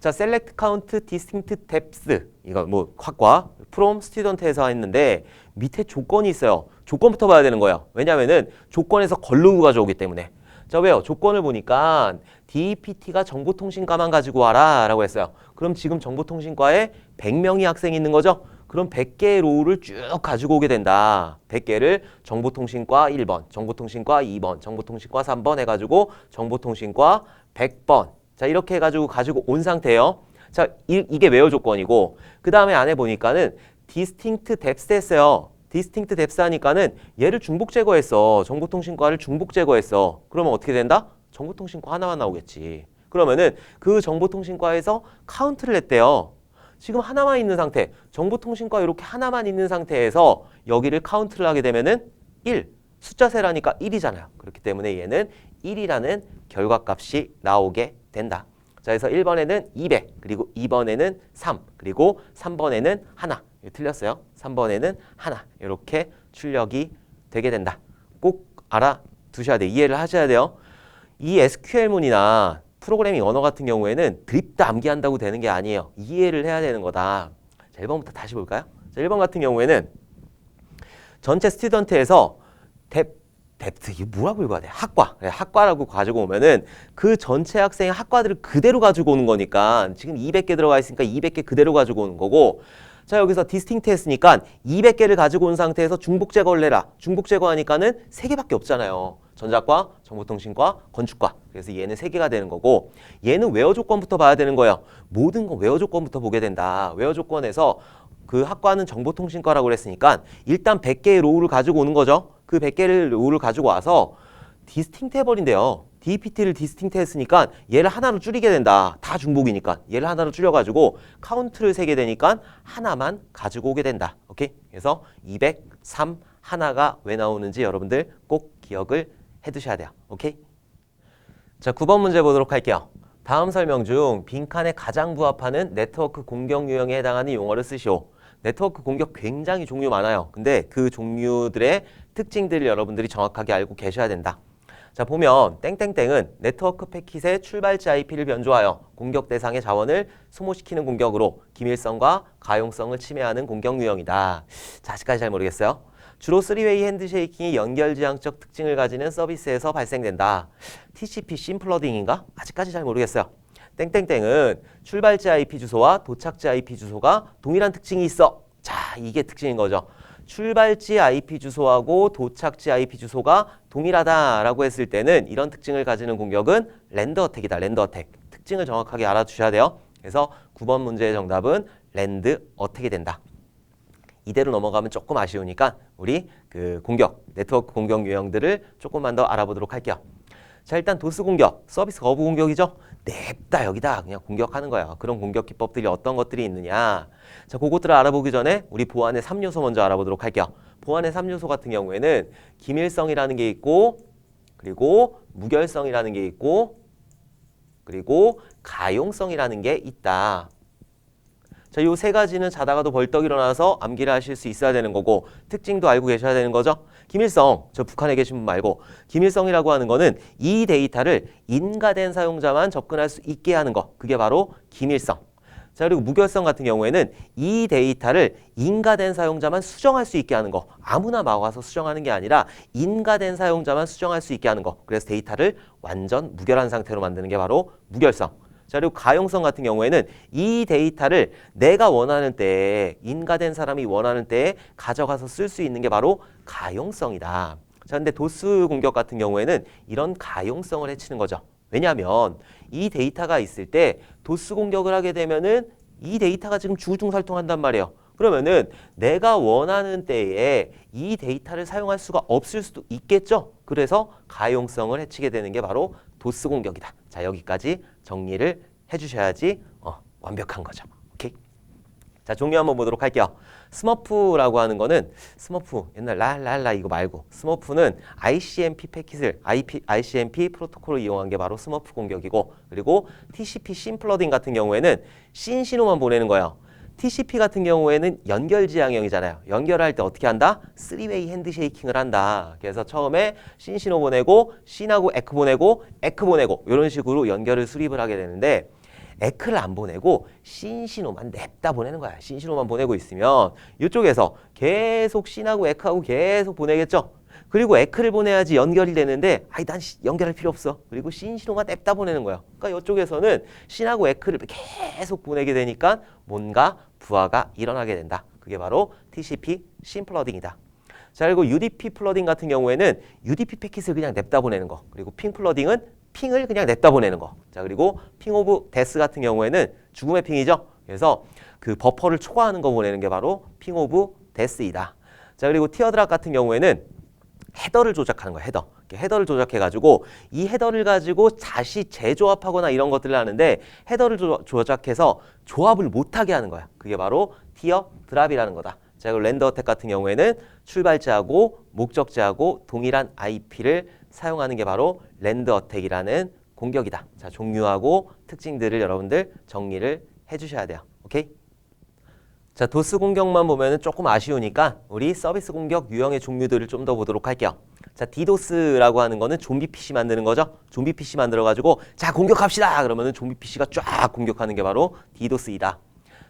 Speaker 1: 자, select count distinct depths. 이거 뭐 학과 from student에서 했는데 밑에 조건이 있어요. 조건부터 봐야 되는 거예요. 왜냐면은 조건에서 걸르고 가져오기 때문에. 자, 왜요? 조건을 보니까 DEPT가 정보통신과만 가지고 와라 라고 했어요. 그럼 지금 정보통신과에 100명의 학생이 있는 거죠? 그럼 100개의 로우를 쭉 가지고 오게 된다. 100개를 정보통신과 1번, 정보통신과 2번, 정보통신과 3번 해가지고 정보통신과 100번. 자, 이렇게 해가지고 가지고 온 상태예요. 자, 이게 외어 조건이고, 그 다음에 안에 보니까는 distinct depth 했어요. 디스팅트 뎁스 하니까는 얘를 중복 제거했어. 정보통신과를 중복 제거했어. 그러면 어떻게 된다? 정보통신과 하나만 나오겠지. 그러면은 그 정보통신과에서 카운트를 했대요. 지금 하나만 있는 상태. 정보통신과 이렇게 하나만 있는 상태에서 여기를 카운트를 하게 되면은 1. 숫자 세라니까 1이잖아요. 그렇기 때문에 얘는 1이라는 결과값이 나오게 된다. 자, 그래서 1번에는 200, 그리고 2번에는 3, 그리고 3번에는 하나. 틀렸어요. 3번에는 하나. 이렇게 출력이 되게 된다. 꼭 알아두셔야 돼요. 이해를 하셔야 돼요. 이 SQL문이나 프로그래밍 언어 같은 경우에는 드립도 암기한다고 되는 게 아니에요. 이해를 해야 되는 거다. 자, 1번부터 다시 볼까요? 자, 1번 같은 경우에는 전체 스튜던트에서 뎁트, 이게 뭐라고 읽어야 돼? 학과라고 가지고 오면은 그 전체 학생의 학과들을 그대로 가지고 오는 거니까 지금 200개 들어가 있으니까 200개 그대로 가지고 오는 거고, 자, 여기서 디스팅트 했으니까 200개를 가지고 온 상태에서 중복 제거를 해라. 중복 제거하니까는 3개밖에 없잖아요. 전자과, 정보통신과, 건축과. 그래서 얘는 3개가 되는 거고, 얘는 웨어 조건부터 봐야 되는 거예요. 모든 거 웨어 조건부터 보게 된다. 웨어 조건에서 그 학과는 정보통신과라고 그랬으니까 일단 100개의 로우를 가지고 오는 거죠. 그 100개를 로우를 가지고 와서 디스팅트 해버린대요. DPT를 디스팅트 했으니까 얘를 하나로 줄이게 된다. 다 중복이니까 얘를 하나로 줄여가지고 카운트를 세게 되니까 하나만 가지고 오게 된다. 오케이? 그래서 203 하나가 왜 나오는지 여러분들 꼭 기억을 해두셔야 돼요. 오케이? 자, 9번 문제 보도록 할게요. 다음 설명 중 빈칸에 가장 부합하는 네트워크 공격 유형에 해당하는 용어를 쓰시오. 네트워크 공격 굉장히 종류 많아요. 근데 그 종류들의 특징들을 여러분들이 정확하게 알고 계셔야 된다. 자, 보면 땡땡땡은 네트워크 패킷의 출발지 IP를 변조하여 공격 대상의 자원을 소모시키는 공격으로 기밀성과 가용성을 침해하는 공격 유형이다. 자, 아직까지 잘 모르겠어요. 주로 3웨이 핸드쉐이킹이 연결지향적 특징을 가지는 서비스에서 발생된다. TCP 심플러딩인가? 아직까지 잘 모르겠어요. 땡땡땡은 출발지 IP 주소와 도착지 IP 주소가 동일한 특징이 있어. 자, 이게 특징인 거죠. 출발지 IP 주소하고 도착지 IP 주소가 동일하다라고 했을 때는 이런 특징을 가지는 공격은 랜드 어택이다. 랜드 어택. 특징을 정확하게 알아두셔야 돼요. 그래서 9번 문제의 정답은 랜드 어택이 된다. 이대로 넘어가면 조금 아쉬우니까 우리 그 공격, 네트워크 공격 유형들을 조금만 더 알아보도록 할게요. 자, 일단 도스 공격, 서비스 거부 공격이죠. 냅다 여기다 그냥 공격하는 거예요. 그런 공격 기법들이 어떤 것들이 있느냐. 자, 그것들을 알아보기 전에 우리 보안의 3요소 먼저 알아보도록 할게요. 보안의 3요소 같은 경우에는 기밀성이라는 게 있고, 그리고 무결성이라는 게 있고, 그리고 가용성이라는 게 있다. 자, 요 세 가지는 자다가도 벌떡 일어나서 암기를 하실 수 있어야 되는 거고 특징도 알고 계셔야 되는 거죠. 기밀성, 저 북한에 계신 분 말고 기밀성이라고 하는 거는 이 데이터를 인가된 사용자만 접근할 수 있게 하는 거. 그게 바로 기밀성. 자, 그리고 무결성 같은 경우에는 이 데이터를 인가된 사용자만 수정할 수 있게 하는 거. 아무나 막 와서 수정하는 게 아니라 인가된 사용자만 수정할 수 있게 하는 거. 그래서 데이터를 완전 무결한 상태로 만드는 게 바로 무결성. 자, 그리고 가용성 같은 경우에는 이 데이터를 내가 원하는 때에 인가된 사람이 원하는 때에 가져가서 쓸 수 있는 게 바로 가용성이다. 자, 근데 도스 공격 같은 경우에는 이런 가용성을 해치는 거죠. 왜냐하면 이 데이터가 있을 때 도스 공격을 하게 되면은 이 데이터가 지금 주구중살통한단 말이에요. 그러면은 내가 원하는 때에 이 데이터를 사용할 수가 없을 수도 있겠죠. 그래서 가용성을 해치게 되는 게 바로 도스 공격이다. 자, 여기까지 정리를 해주셔야지 완벽한 거죠. 오케이? 자, 종류 한번 보도록 할게요. 스머프라고 하는 거는 스머프 옛날 랄랄라 이거 말고 스머프는 ICMP 패킷을 ICMP 프로토콜을 이용한 게 바로 스머프 공격이고, 그리고 TCP 심플러딩 같은 경우에는 씬 신호만 보내는 거예요. TCP 같은 경우에는 연결지향형이잖아요. 연결할 때 어떻게 한다? 3웨이 핸드쉐이킹을 한다. 그래서 처음에 씬 신호 보내고 씬하고 에크 보내고 에크 보내고 이런 식으로 연결을 수립을 하게 되는데, 에크를 안 보내고 씬 신호만 냅다 보내는 거야. 씬 신호만 보내고 있으면 이쪽에서 계속 씬하고 에크하고 계속 보내겠죠. 그리고 에크를 보내야지 연결이 되는데 난 연결할 필요 없어. 그리고 씬 신호만 냅다 보내는 거야. 그러니까 이쪽에서는 씬하고 에크를 계속 보내게 되니까 뭔가 부하가 일어나게 된다. 그게 바로 TCP 심플러딩이다. 자, 그리고 UDP 플러딩 같은 경우에는 UDP 패킷을 그냥 냅다 보내는 거. 그리고 핑 플러딩은 핑을 그냥 냈다 보내는 거. 자, 그리고 핑 오브 데스 같은 경우에는 죽음의 핑이죠. 그래서 그 버퍼를 초과하는 거 보내는 게 바로 핑 오브 데스이다. 자, 그리고 티어드랍 같은 경우에는 헤더를 조작하는 거예요. 헤더를 조작해가지고 이 헤더를 가지고 다시 재조합하거나 이런 것들을 하는데 헤더를 조작해서 조합을 못하게 하는 거야. 그게 바로 티어 드랍이라는 거다. 자, 그리고 랜드 어택 같은 경우에는 출발지하고 목적지하고 동일한 IP를 사용하는 게 바로 랜드 어택이라는 공격이다. 자, 종류하고 특징들을 여러분들 정리를 해주셔야 돼요. 오케이? 자, 도스 공격만 보면은 조금 아쉬우니까 우리 서비스 공격 유형의 종류들을 좀 더 보도록 할게요. 자, 디도스라고 하는 거는 좀비 PC 만드는 거죠. 좀비 PC 만들어가지고 자, 공격합시다! 그러면은 좀비 PC가 쫙 공격하는 게 바로 디도스이다.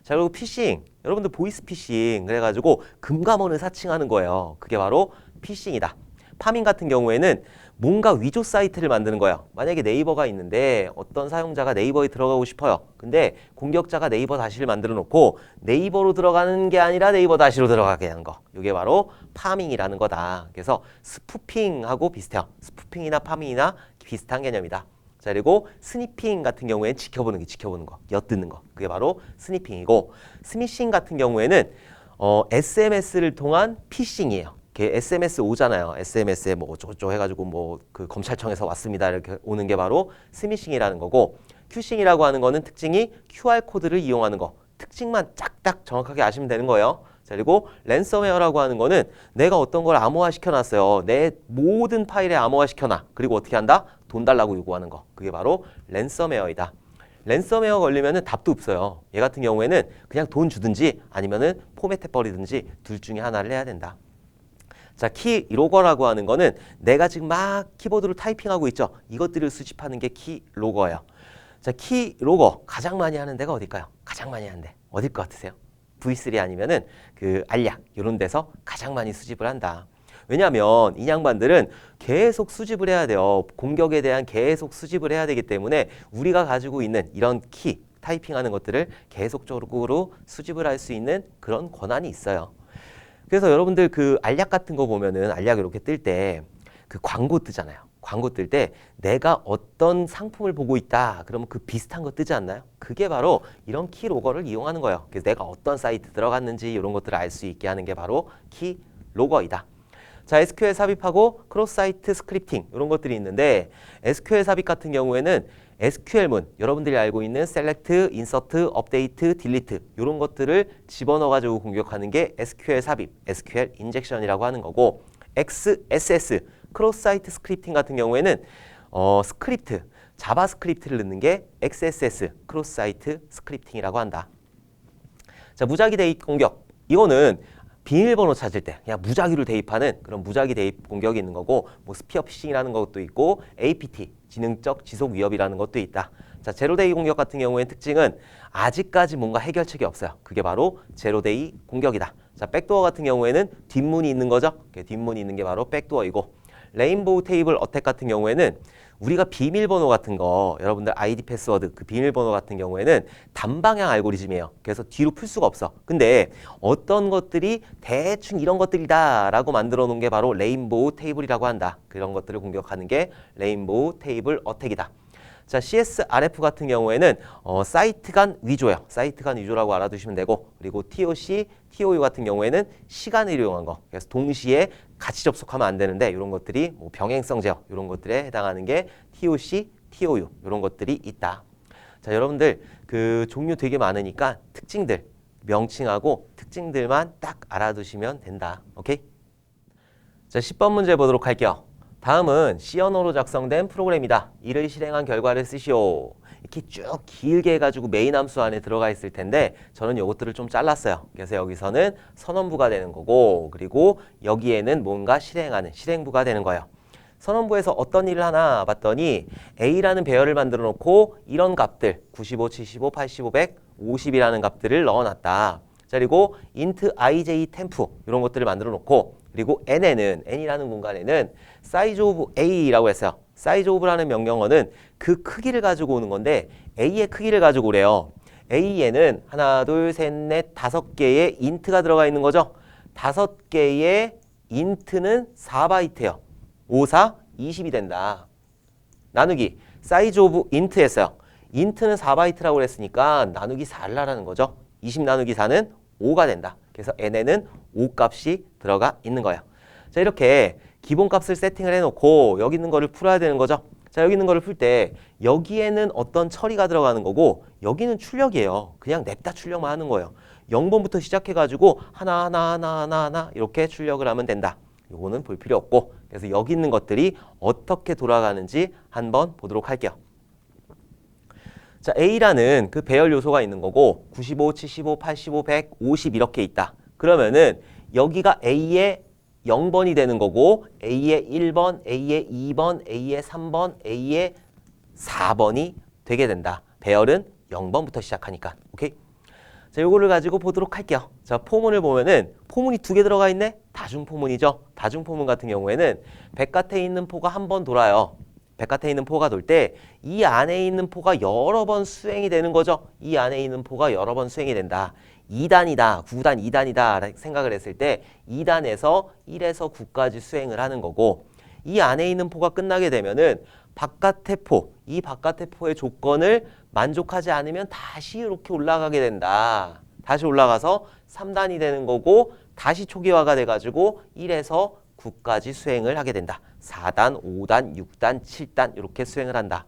Speaker 1: 자, 그리고 피싱. 여러분들 보이스 피싱. 그래가지고 금감원을 사칭하는 거예요. 그게 바로 피싱이다. 파밍 같은 경우에는 뭔가 위조 사이트를 만드는 거예요. 만약에 네이버가 있는데 어떤 사용자가 네이버에 들어가고 싶어요. 근데 공격자가 네이버 다시를 만들어 놓고 네이버로 들어가는 게 아니라 네이버 다시로 들어가게 하는 거. 이게 바로 파밍이라는 거다. 그래서 스푸핑하고 비슷해요. 스푸핑이나 파밍이나 비슷한 개념이다. 자, 그리고 스니핑 같은 경우에는 지켜보는 거, 엿듣는 거. 그게 바로 스니핑이고, 스미싱 같은 경우에는 SMS를 통한 피싱이에요. SMS 오잖아요. SMS에 뭐 어쩌고저쩌고 해가지고 뭐 그 검찰청에서 왔습니다. 이렇게 오는 게 바로 스미싱이라는 거고, 큐싱이라고 하는 거는 특징이 QR코드를 이용하는 거. 특징만 짝딱 정확하게 아시면 되는 거예요. 자, 그리고 랜섬웨어라고 하는 거는 내가 어떤 걸 암호화 시켜놨어요. 내 모든 파일에 암호화 시켜놔. 그리고 어떻게 한다? 돈 달라고 요구하는 거. 그게 바로 랜섬웨어이다. 랜섬웨어 걸리면은 답도 없어요. 얘 같은 경우에는 그냥 돈 주든지 아니면은 포맷해 버리든지 둘 중에 하나를 해야 된다. 자, 키 로거라고 하는 거는 내가 지금 막 키보드로 타이핑하고 있죠. 이것들을 수집하는 게 키 로거예요. 자, 키 로거 가장 많이 하는 데가 어딜까요? 가장 많이 하는 데 어딜 것 같으세요? V3 아니면은 그 알약 이런 데서 가장 많이 수집을 한다. 왜냐하면 이 양반들은 계속 수집을 해야 돼요. 공격에 대한 계속 수집을 해야 되기 때문에 우리가 가지고 있는 이런 키, 타이핑하는 것들을 계속적으로 수집을 할 수 있는 그런 권한이 있어요. 그래서 여러분들 그 알약 같은 거 보면은 알약 이렇게 뜰 때 그 광고 뜨잖아요. 광고 뜰 때 내가 어떤 상품을 보고 있다 그러면 그 비슷한 거 뜨지 않나요? 그게 바로 이런 키 로거를 이용하는 거예요. 그래서 내가 어떤 사이트 들어갔는지 이런 것들을 알 수 있게 하는 게 바로 키 로거이다. 자, SQL 삽입하고 크로스 사이트 스크립팅 이런 것들이 있는데 SQL 삽입 같은 경우에는 SQL문 여러분들이 알고 있는 셀렉트, 인서트, 업데이트, 딜리트 이런 것들을 집어넣어 가지고 공격하는 게 SQL 삽입, SQL 인젝션이라고 하는 거고 XSS 크로스 사이트 스크립팅 같은 경우에는 스크립트, 자바스크립트를 넣는 게 XSS 크로스 사이트 스크립팅이라고 한다. 자, 무작위 대입 공격. 이거는 비밀번호 찾을 때 그냥 무작위로 대입하는 그런 무작위 대입 공격이 있는 거고 뭐 스피어 피싱이라는 것도 있고 APT, 지능적 지속 위협이라는 것도 있다. 자, 제로데이 공격 같은 경우에는 특징은 아직까지 뭔가 해결책이 없어요. 그게 바로 제로데이 공격이다. 자, 백도어 같은 경우에는 뒷문이 있는 거죠. 뒷문이 있는 게 바로 백도어이고 레인보우 테이블 어택 같은 경우에는 우리가 비밀번호 같은 거 여러분들 아이디 패스워드 그 비밀번호 같은 경우에는 단방향 알고리즘이에요. 그래서 뒤로 풀 수가 없어. 근데 어떤 것들이 대충 이런 것들이다 라고 만들어 놓은 게 바로 레인보우 테이블이라고 한다. 그런 것들을 공격하는 게 레인보우 테이블 어택이다. 자, CSRF 같은 경우에는 사이트 간 위조예요. 사이트 간 위조라고 알아두시면 되고 그리고 TOC, TOU 같은 경우에는 시간을 이용한 거. 그래서 동시에 같이 접속하면 안 되는데 이런 것들이 뭐 병행성 제어 이런 것들에 해당하는 게 TOC, TOU 이런 것들이 있다. 자, 여러분들 그 종류 되게 많으니까 특징들 명칭하고 특징들만 딱 알아두시면 된다. 오케이? 자, 10번 문제 보도록 할게요. 다음은 C 언어로 작성된 프로그램이다. 이를 실행한 결과를 쓰시오. 이렇게 쭉 길게 해가지고 메인 함수 안에 들어가 있을 텐데 저는 이것들을 좀 잘랐어요. 그래서 여기서는 선언부가 되는 거고 그리고 여기에는 뭔가 실행하는 실행부가 되는 거예요. 선언부에서 어떤 일을 하나 봤더니 A라는 배열을 만들어 놓고 이런 값들 95, 75, 85, 100, 50이라는 값들을 넣어놨다. 자, 그리고 int ij temp 이런 것들을 만들어 놓고 그리고 n이라는 공간에는 size of a라고 했어요. size of라는 명령어는 그 크기를 가지고 오는 건데 a의 크기를 가지고 오래요. a에는 하나, 둘, 셋, 넷, 5개의 int가 들어가 있는 거죠. 5개의 int는 4바이트예요. 5, 4, 20이 된다. 나누기 size of int 했어요. int는 4바이트라고 그랬으니까 나누기 4를 하라는 거죠. 20 나누기 4는 5가 된다. 그래서 n에는 5 값이 들어가 있는 거예요. 자, 이렇게 기본 값을 세팅을 해놓고 여기 있는 거를 풀어야 되는 거죠. 자, 여기 있는 거를 풀 때 여기에는 어떤 처리가 들어가는 거고 여기는 출력이에요. 그냥 냅다 출력만 하는 거예요. 0번부터 시작해가지고 하나 이렇게 출력을 하면 된다. 요거는 볼 필요 없고 그래서 여기 있는 것들이 어떻게 돌아가는지 한번 보도록 할게요. 자, A라는 그 배열 요소가 있는 거고 95, 75, 85, 100, 50 이렇게 있다. 그러면은 여기가 A의 0번이 되는 거고 A의 1번, A의 2번, A의 3번, A의 4번이 되게 된다. 배열은 0번부터 시작하니까. 오케이? 자, 요거를 가지고 보도록 할게요. 자, 포문을 보면은 포문이 2개 들어가 있네? 다중포문이죠. 다중포문 같은 경우에는 백같에 있는 포가 한 번 돌아요. 백같에 있는 포가 돌 때 이 안에 있는 포가 여러 번 수행이 되는 거죠. 이 안에 있는 포가 여러 번 수행이 된다. 2단이다, 9단, 2단이다 생각을 했을 때 2단에서 1에서 9까지 수행을 하는 거고 이 안에 있는 포가 끝나게 되면은 바깥의 포, 이 바깥세포의 조건을 만족하지 않으면 다시 이렇게 올라가게 된다. 다시 올라가서 3단이 되는 거고 다시 초기화가 돼가지고 1에서 9까지 수행을 하게 된다. 4단, 5단, 6단, 7단 이렇게 수행을 한다.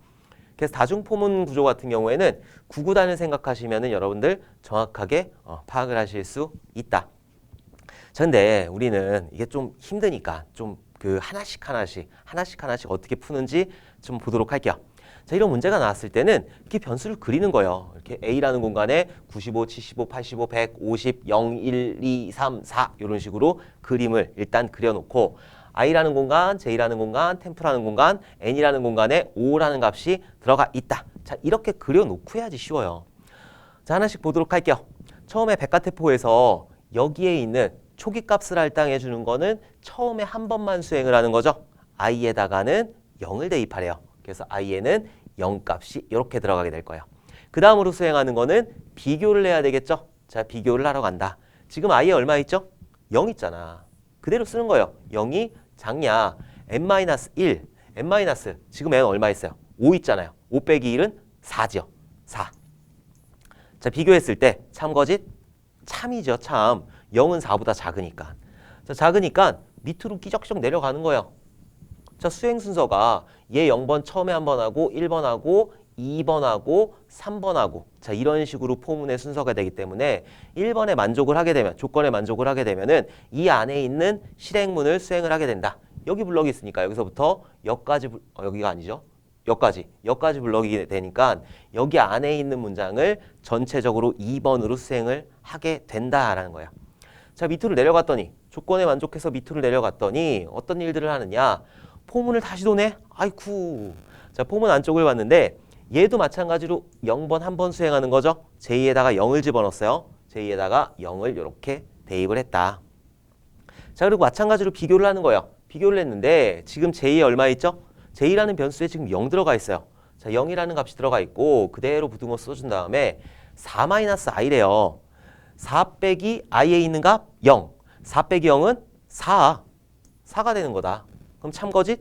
Speaker 1: 그래서 다중포문 구조 같은 경우에는 9구단을 생각하시면 여러분들 정확하게 파악을 하실 수 있다. 자, 근데 우리는 이게 좀 힘드니까 좀 그 하나씩 어떻게 푸는지 좀 보도록 할게요. 자, 이런 문제가 나왔을 때는 이렇게 변수를 그리는 거예요. 이렇게 A라는 공간에 95, 75, 85, 100, 50, 0, 1, 2, 3, 4 이런 식으로 그림을 일단 그려놓고 I라는 공간, J라는 공간, 템프라는 공간, N이라는 공간에 5라는 값이 들어가 있다. 자, 이렇게 그려놓고 해야지 쉬워요. 자, 하나씩 보도록 할게요. 처음에 백과태포에서 여기에 있는 초기값을 할당해 주는 거는 처음에 한 번만 수행을 하는 거죠. I에다가는 0을 대입하래요. 그래서 I에는 0값이 이렇게 들어가게 될 거예요. 그 다음으로 수행하는 거는 비교를 해야 되겠죠. 자, 비교를 하러 간다. 지금 I에 얼마 있죠? 0 있잖아. 그대로 쓰는 거예요. 0이 작냐? n-1, n- 지금 n 얼마 있어요? 5 있잖아요. 5 빼기 1은 4죠. 4. 자, 비교했을 때 참거짓? 참이죠. 참. 0은 4보다 작으니까. 자, 작으니까 밑으로 끼적끼적 내려가는 거예요. 자, 수행 순서가 얘 0번 처음에 한 번 하고 1번 하고 2번 하고 3번 하고 자, 이런 식으로 포문의 순서가 되기 때문에 1번에 만족을 하게 되면 조건에 만족을 하게 되면은 이 안에 있는 실행문을 수행을 하게 된다. 여기 블럭이 있으니까 여기서부터 여기까지 여기가 아니죠. 여기까지 블럭이 되니까 여기 안에 있는 문장을 전체적으로 2번으로 수행을 하게 된다라는 거예요. 자, 밑으로 내려갔더니 조건에 만족해서 밑으로 내려갔더니 어떤 일들을 하느냐? 포문을 다시 도네? 아이쿠. 자, 포문 안쪽을 봤는데 얘도 마찬가지로 0번 한 번 수행하는 거죠. j-에다가 0을 집어넣었어요. j-에다가 0을 이렇게 대입을 했다. 자, 그리고 마찬가지로 비교를 하는 거예요. 비교를 했는데 지금 j에 얼마 있죠? j라는 변수에 지금 0 들어가 있어요. 자, 0이라는 값이 들어가 있고 그대로 부등호 써준 다음에 4-i래요. 4 빼기 i에 있는 값 0. 4 빼기 0은 4. 4가 되는 거다. 그럼 참거짓?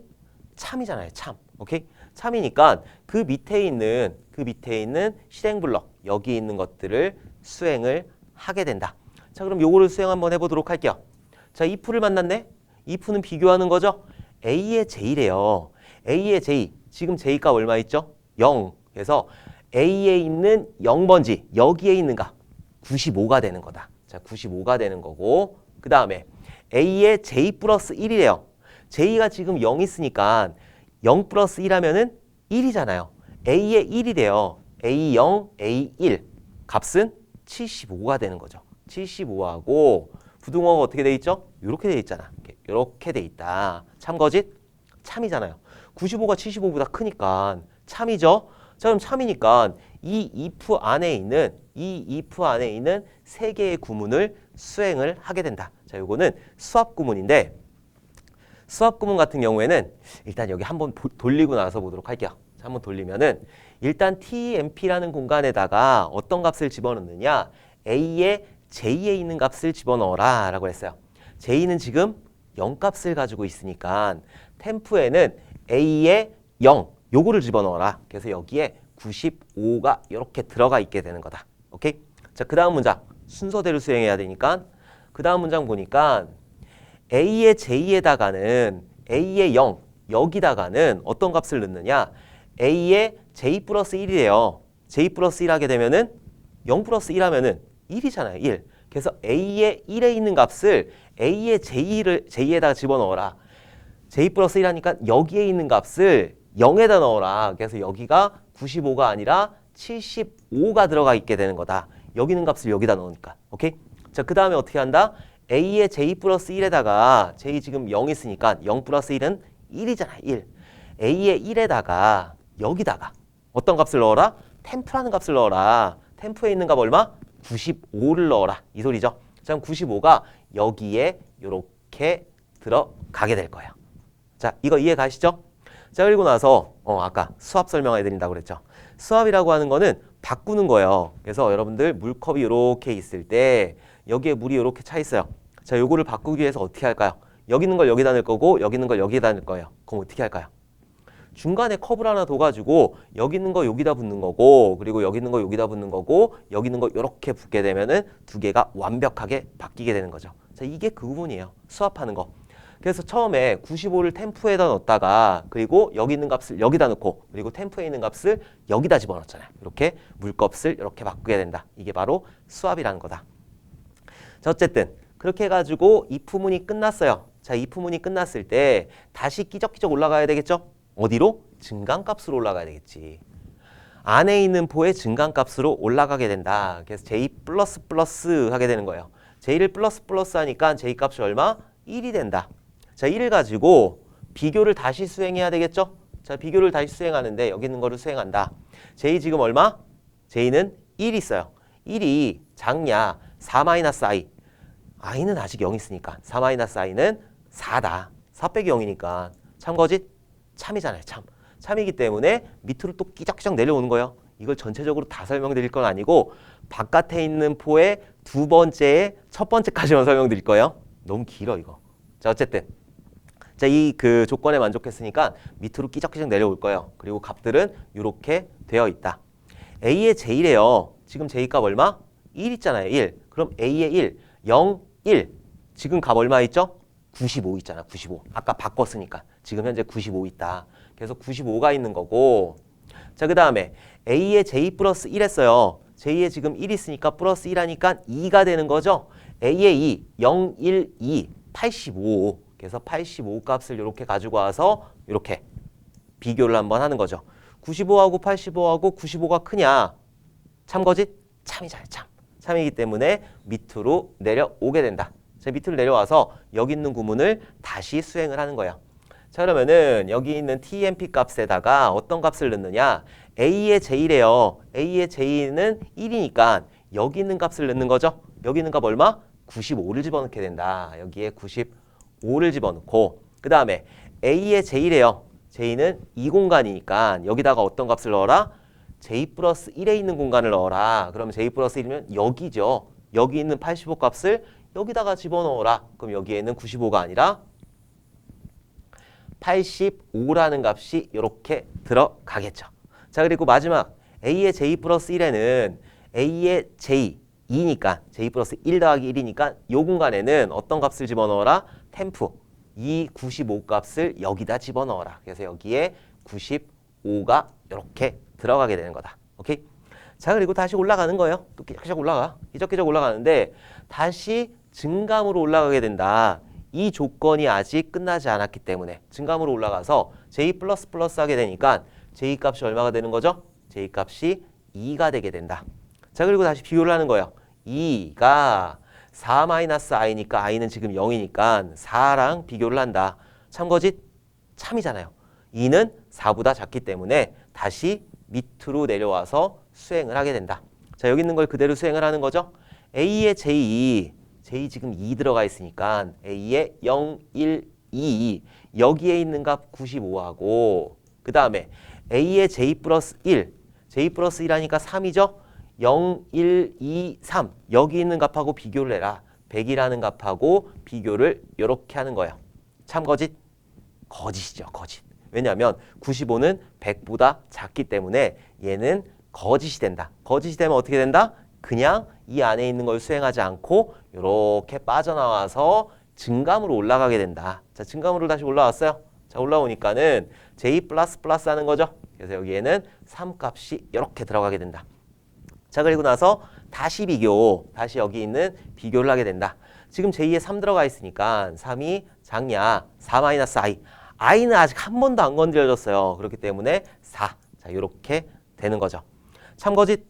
Speaker 1: 참이잖아요. 참. 오케이? 참이니까 그 밑에 있는 실행 블럭 여기 있는 것들을 수행을 하게 된다. 자, 그럼 요거를 수행 한번 해보도록 할게요. 자, if를 만났네. if는 비교하는 거죠. a의 j래요. a의 j. 지금 j가 얼마 있죠? 0. 그래서 a에 있는 0번지 여기에 있는 값 95가 되는 거다. 자, 95가 되는 거고 그 다음에 a의 j 플러스 1이래요. j가 지금 0 있으니까 0 플러스 1 하면은 1이잖아요. a의 1이래요. a0, a1 값은 75가 되는 거죠. 75하고 부등호가 어떻게 돼 있죠? 이렇게 돼 있잖아. 이렇게 돼 있다. 참거짓? 참이잖아요. 95가 75보다 크니까 참이죠. 자, 그럼 참이니까 이 if 안에 있는 세 개의 구문을 수행을 하게 된다. 자, 요거는 수압 구문인데 수압 구문 같은 경우에는 일단 여기 한번 돌리고 나서 보도록 할게요. 자, 한번 돌리면은 일단 TMP라는 공간에다가 어떤 값을 집어넣느냐? A에 J에 있는 값을 집어넣어라 라고 했어요. J는 지금 0 값을 가지고 있으니까 템프에는 A에 0 요거를 집어넣어라. 그래서 여기에 95가 이렇게 들어가 있게 되는 거다. 오케이? 자, 그 다음 문장 순서대로 수행해야 되니까 그 다음 문장 보니까 A의 J에다가는 A의 0 여기다가는 어떤 값을 넣느냐? A의 J 플러스 1이래요. J 플러스 1 하게 되면은 0 플러스 1 하면은 1이잖아요. 1. 그래서 A의 1에 있는 값을 A의 J에다가 집어넣어라. J 플러스 1 하니까 여기에 있는 값을 0에다 넣어라. 그래서 여기가 95가 아니라 75가 들어가 있게 되는 거다. 여기 있는 값을 여기다 넣으니까. 오케이? 자, 그 다음에 어떻게 한다? A의 J 플러스 1에다가 J 지금 0 있으니까 0 플러스 1은 1이잖아. 1. A의 1에다가 여기다가 어떤 값을 넣어라? 템프라는 값을 넣어라. 템프에 있는 값 얼마? 95를 넣어라. 이 소리죠. 자, 그럼 95가 여기에 이렇게 들어가게 될 거예요. 자, 이거 이해 가시죠? 자, 그리고 나서 아까 수압 설명해 드린다고 그랬죠. 수압이라고 하는 거는 바꾸는 거예요. 그래서 여러분들 물컵이 이렇게 있을 때 여기에 물이 이렇게 차 있어요. 자, 요거를 바꾸기 위해서 어떻게 할까요? 여기 있는 걸 여기다 넣을 거고 여기 있는 걸 여기다 넣을 거예요. 그럼 어떻게 할까요? 중간에 컵을 하나 둬가지고 여기 있는 거 여기다 붙는 거고 그리고 여기 있는 거 여기다 붙는 거고 여기 있는 거 이렇게 붙게 되면은 두 개가 완벽하게 바뀌게 되는 거죠. 자, 이게 그 부분이에요. 수합하는 거. 그래서 처음에 95를 템프에다 넣었다가 그리고 여기 있는 값을 여기다 넣고 그리고 템프에 있는 값을 여기다 집어넣잖아요. 이렇게 물값을 이렇게 바꾸게 된다. 이게 바로 수합이라는 거다. 자, 어쨌든 그렇게 해가지고 이 부분이 끝났어요. 자, 이 부분이 끝났을 때 다시 끼적끼적 올라가야 되겠죠? 어디로? 증간값으로 올라가야 되겠지. 안에 있는 포의 증간값으로 올라가게 된다. 그래서 J 플러스 하게 되는 거예요. J를 플러스 하니까 J 값이 얼마? 1이 된다. 자, 1을 가지고 비교를 다시 수행해야 되겠죠? 자, 비교를 다시 수행하는데 여기 있는 거를 수행한다. J 지금 얼마? J는 1 있어요. 1이 작냐? 4-i. i는 아직 0 있으니까 4-i는 4다. 4 빼기 0이니까 참거짓? 참이잖아요. 참이기 때문에 밑으로 또 끼적끼적 내려오는 거예요. 이걸 전체적으로 다 설명드릴 건 아니고 바깥에 있는 포의 두 번째에 첫 번째까지만 설명드릴 거예요. 너무 길어 이거. 자, 어쨌든 자, 이 그 조건에 만족했으니까 밑으로 끼적끼적 내려올 거예요. 그리고 값들은 이렇게 되어 있다. A의 J래요. 지금 J 값 얼마? 1 있잖아요. 1. 그럼 A의 1, 0, 1. 지금 값 얼마 있죠? 95 있잖아. 95. 아까 바꿨으니까. 지금 현재 95 있다. 그래서 95가 있는 거고. 자, 그 다음에 A의 J 플러스 1 했어요. J에 지금 1 있으니까 플러스 1 하니까 2가 되는 거죠. A의 2, 0, 1, 2, 85. 그래서 85 값을 이렇게 가지고 와서 이렇게 비교를 한번 하는 거죠. 95하고 85하고 95가 크냐? 참거짓? 참이잖아요. 참이기 때문에 밑으로 내려오게 된다. 자, 밑으로 내려와서 여기 있는 구문을 다시 수행을 하는 거예요. 자, 그러면은 여기 있는 TMP 값에다가 어떤 값을 넣느냐? A의 J래요. A의 J는 1이니까 여기 있는 값을 넣는 거죠. 여기 있는 값 얼마? 95를 집어넣게 된다. 여기에 95를 집어넣고 그 다음에 A의 J래요. J는 이 공간이니까 여기다가 어떤 값을 넣어라? J 플러스 1에 있는 공간을 넣어라. 그러면 J 플러스 1이면 여기죠. 여기 있는 85 값을 여기다가 집어넣어라. 그럼 여기에는 95가 아니라 85라는 값이 이렇게 들어가겠죠. 자, 그리고 마지막 A의 J 플러스 1에는 A의 J 2니까 J 플러스 1 더하기 1이니까 이 공간에는 어떤 값을 집어넣어라? 템프. 이 95 값을 여기다 집어넣어라. 그래서 여기에 95가 이렇게 들어가게 되는 거다. 오케이? 자, 그리고 다시 올라가는 거예요. 또 끼적끼적 올라가. 끼적끼적 올라가는데 다시 증감으로 올라가게 된다. 이 조건이 아직 끝나지 않았기 때문에 증감으로 올라가서 J 플러스 하게 되니까 J 값이 얼마가 되는 거죠? J 값이 2가 되게 된다. 자, 그리고 다시 비교를 하는 거예요. 2가 4-i니까 i는 지금 0이니까 4랑 비교를 한다. 참거짓? 참이잖아요. 2는 4보다 작기 때문에 다시 밑으로 내려와서 수행을 하게 된다. 자, 여기 있는 걸 그대로 수행을 하는 거죠. A의 J 지금 2 들어가 있으니까 A의 0, 1, 2 여기에 있는 값 95하고 그 다음에 A의 J 플러스 1 하니까 3이죠. 0, 1, 2, 3 여기 있는 값하고 비교를 해라. 100이라는 값하고 비교를 이렇게 하는 거예요. 참거짓? 거짓이죠. 거짓. 왜냐하면 95는 100보다 작기 때문에 얘는 거짓이 된다. 거짓이 되면 어떻게 된다? 그냥 이 안에 있는 걸 수행하지 않고 이렇게 빠져나와서 증감으로 올라가게 된다. 자, 증감으로 다시 올라왔어요. 자, 올라오니까는 J 플러스 하는 거죠. 그래서 여기에는 3 값이 이렇게 들어가게 된다. 자, 그리고 나서 다시 다시 여기 있는 비교를 하게 된다. 지금 J에 3 들어가 있으니까 3이 작냐? 4-i. i는 아직 한 번도 안 건드려졌어요. 그렇기 때문에 4. 자, 이렇게 되는 거죠. 참거짓?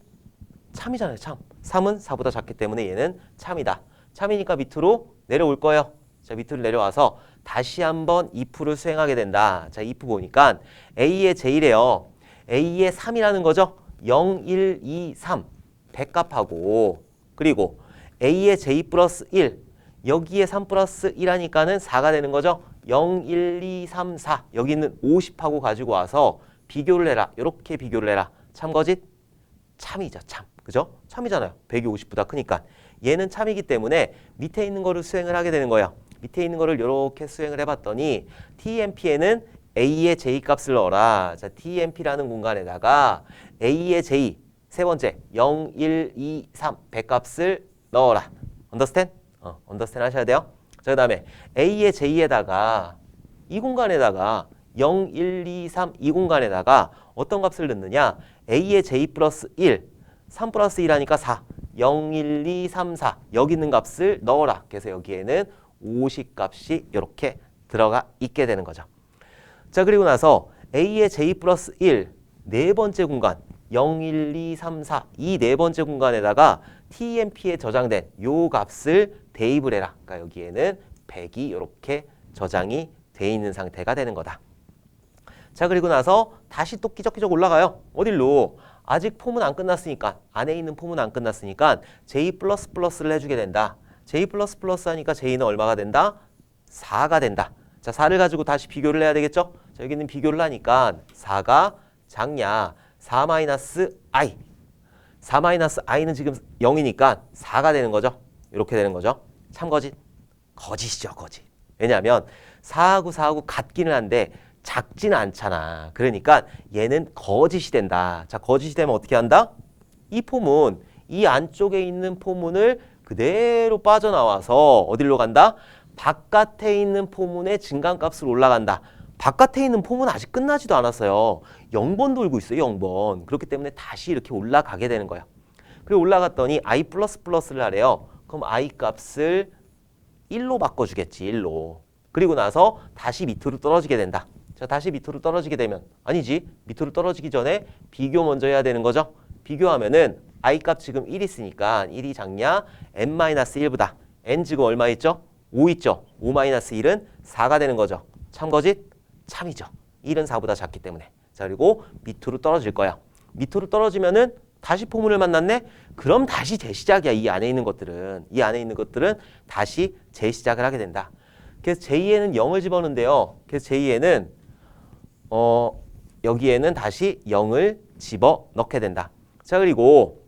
Speaker 1: 참이잖아요. 참. 3은 4보다 작기 때문에 얘는 참이다. 참이니까 밑으로 내려올 거예요. 자, 밑으로 내려와서 다시 한번 if를 수행하게 된다. 자, if 보니까 A의 J래요. A의 3이라는 거죠. 0, 1, 2, 3. 100값하고 그리고 A의 J 플러스 1 여기에 3 플러스 1하니까는 4가 되는 거죠. 0, 1, 2, 3, 4 여기 있는 50하고 가지고 와서 비교를 해라. 이렇게 비교를 해라. 참거짓? 참이죠. 참. 그죠? 참이잖아요. 100이 50보다 크니까. 얘는 참이기 때문에 밑에 있는 거를 수행을 하게 되는 거예요. 밑에 있는 거를 이렇게 수행을 해봤더니 TMP에는 A의 J 값을 넣어라. 자, TMP라는 공간에다가 A의 J 세 번째 0, 1, 2, 3 100값을 넣어라. 언더스탠? 언더스탠 하셔야 돼요. 자, 그 다음에 A의 J에다가 이 공간에다가 0, 1, 2, 3 이 공간에다가 어떤 값을 넣느냐? A의 J 플러스 1, 3 플러스 1 하니까 4, 0, 1, 2, 3, 4 여기 있는 값을 넣어라. 그래서 여기에는 50 값이 이렇게 들어가 있게 되는 거죠. 자, 그리고 나서 A의 J 플러스 1 네 번째 공간 0, 1, 2, 3, 4 이 네 번째 공간에다가 TMP에 저장된 요 값을 대입을 해라. 그러니까 여기에는 100이 이렇게 저장이 돼 있는 상태가 되는 거다. 자, 그리고 나서 다시 또 끼적끼적 올라가요. 어딜로? 아직 폼은 안 끝났으니까, 안에 있는 폼은 안 끝났으니까 J 플러스 플러스를 해주게 된다. J 플러스 플러스 하니까 J는 얼마가 된다? 4가 된다. 자, 4를 가지고 다시 비교를 해야 되겠죠? 자, 여기는 비교를 하니까 4가 작냐? 4 마이너스 I. 4 마이너스 I는 지금 0이니까 4가 되는 거죠. 이렇게 되는 거죠. 참거짓? 거짓이죠, 거짓. 왜냐하면 4하고 같기는 한데 작지는 않잖아. 그러니까 얘는 거짓이 된다. 자, 거짓이 되면 어떻게 한다? 이 포문, 이 안쪽에 있는 포문을 그대로 빠져나와서 어디로 간다? 바깥에 있는 포문의 증가값으로 올라간다. 바깥에 있는 포문은 아직 끝나지도 않았어요. 0번 돌고 있어요, 0번. 그렇기 때문에 다시 이렇게 올라가게 되는 거예요. 그리고 올라갔더니 I 플러스 플러스를 하래요. 그럼 I 값을 1로 바꿔주겠지, 1로. 그리고 나서 다시 밑으로 떨어지게 된다. 자, 다시 밑으로 떨어지게 되면, 아니지, 밑으로 떨어지기 전에 비교 먼저 해야 되는 거죠. 비교하면은 I 값 지금 1 있으니까 1이 작냐? n-1보다. n 지금 얼마 있죠? 5 있죠. 5-1은 4가 되는 거죠. 참거짓? 참이죠. 1은 4보다 작기 때문에. 자, 그리고 밑으로 떨어질 거야. 밑으로 떨어지면은 다시 포문을 만났네? 그럼 다시 재시작이야. 이 안에 있는 것들은. 이 안에 있는 것들은 다시 재시작을 하게 된다. 그래서 j-에는 0을 집어넣는데요. 그래서 j-에는 여기에는 다시 0을 집어넣게 된다. 자, 그리고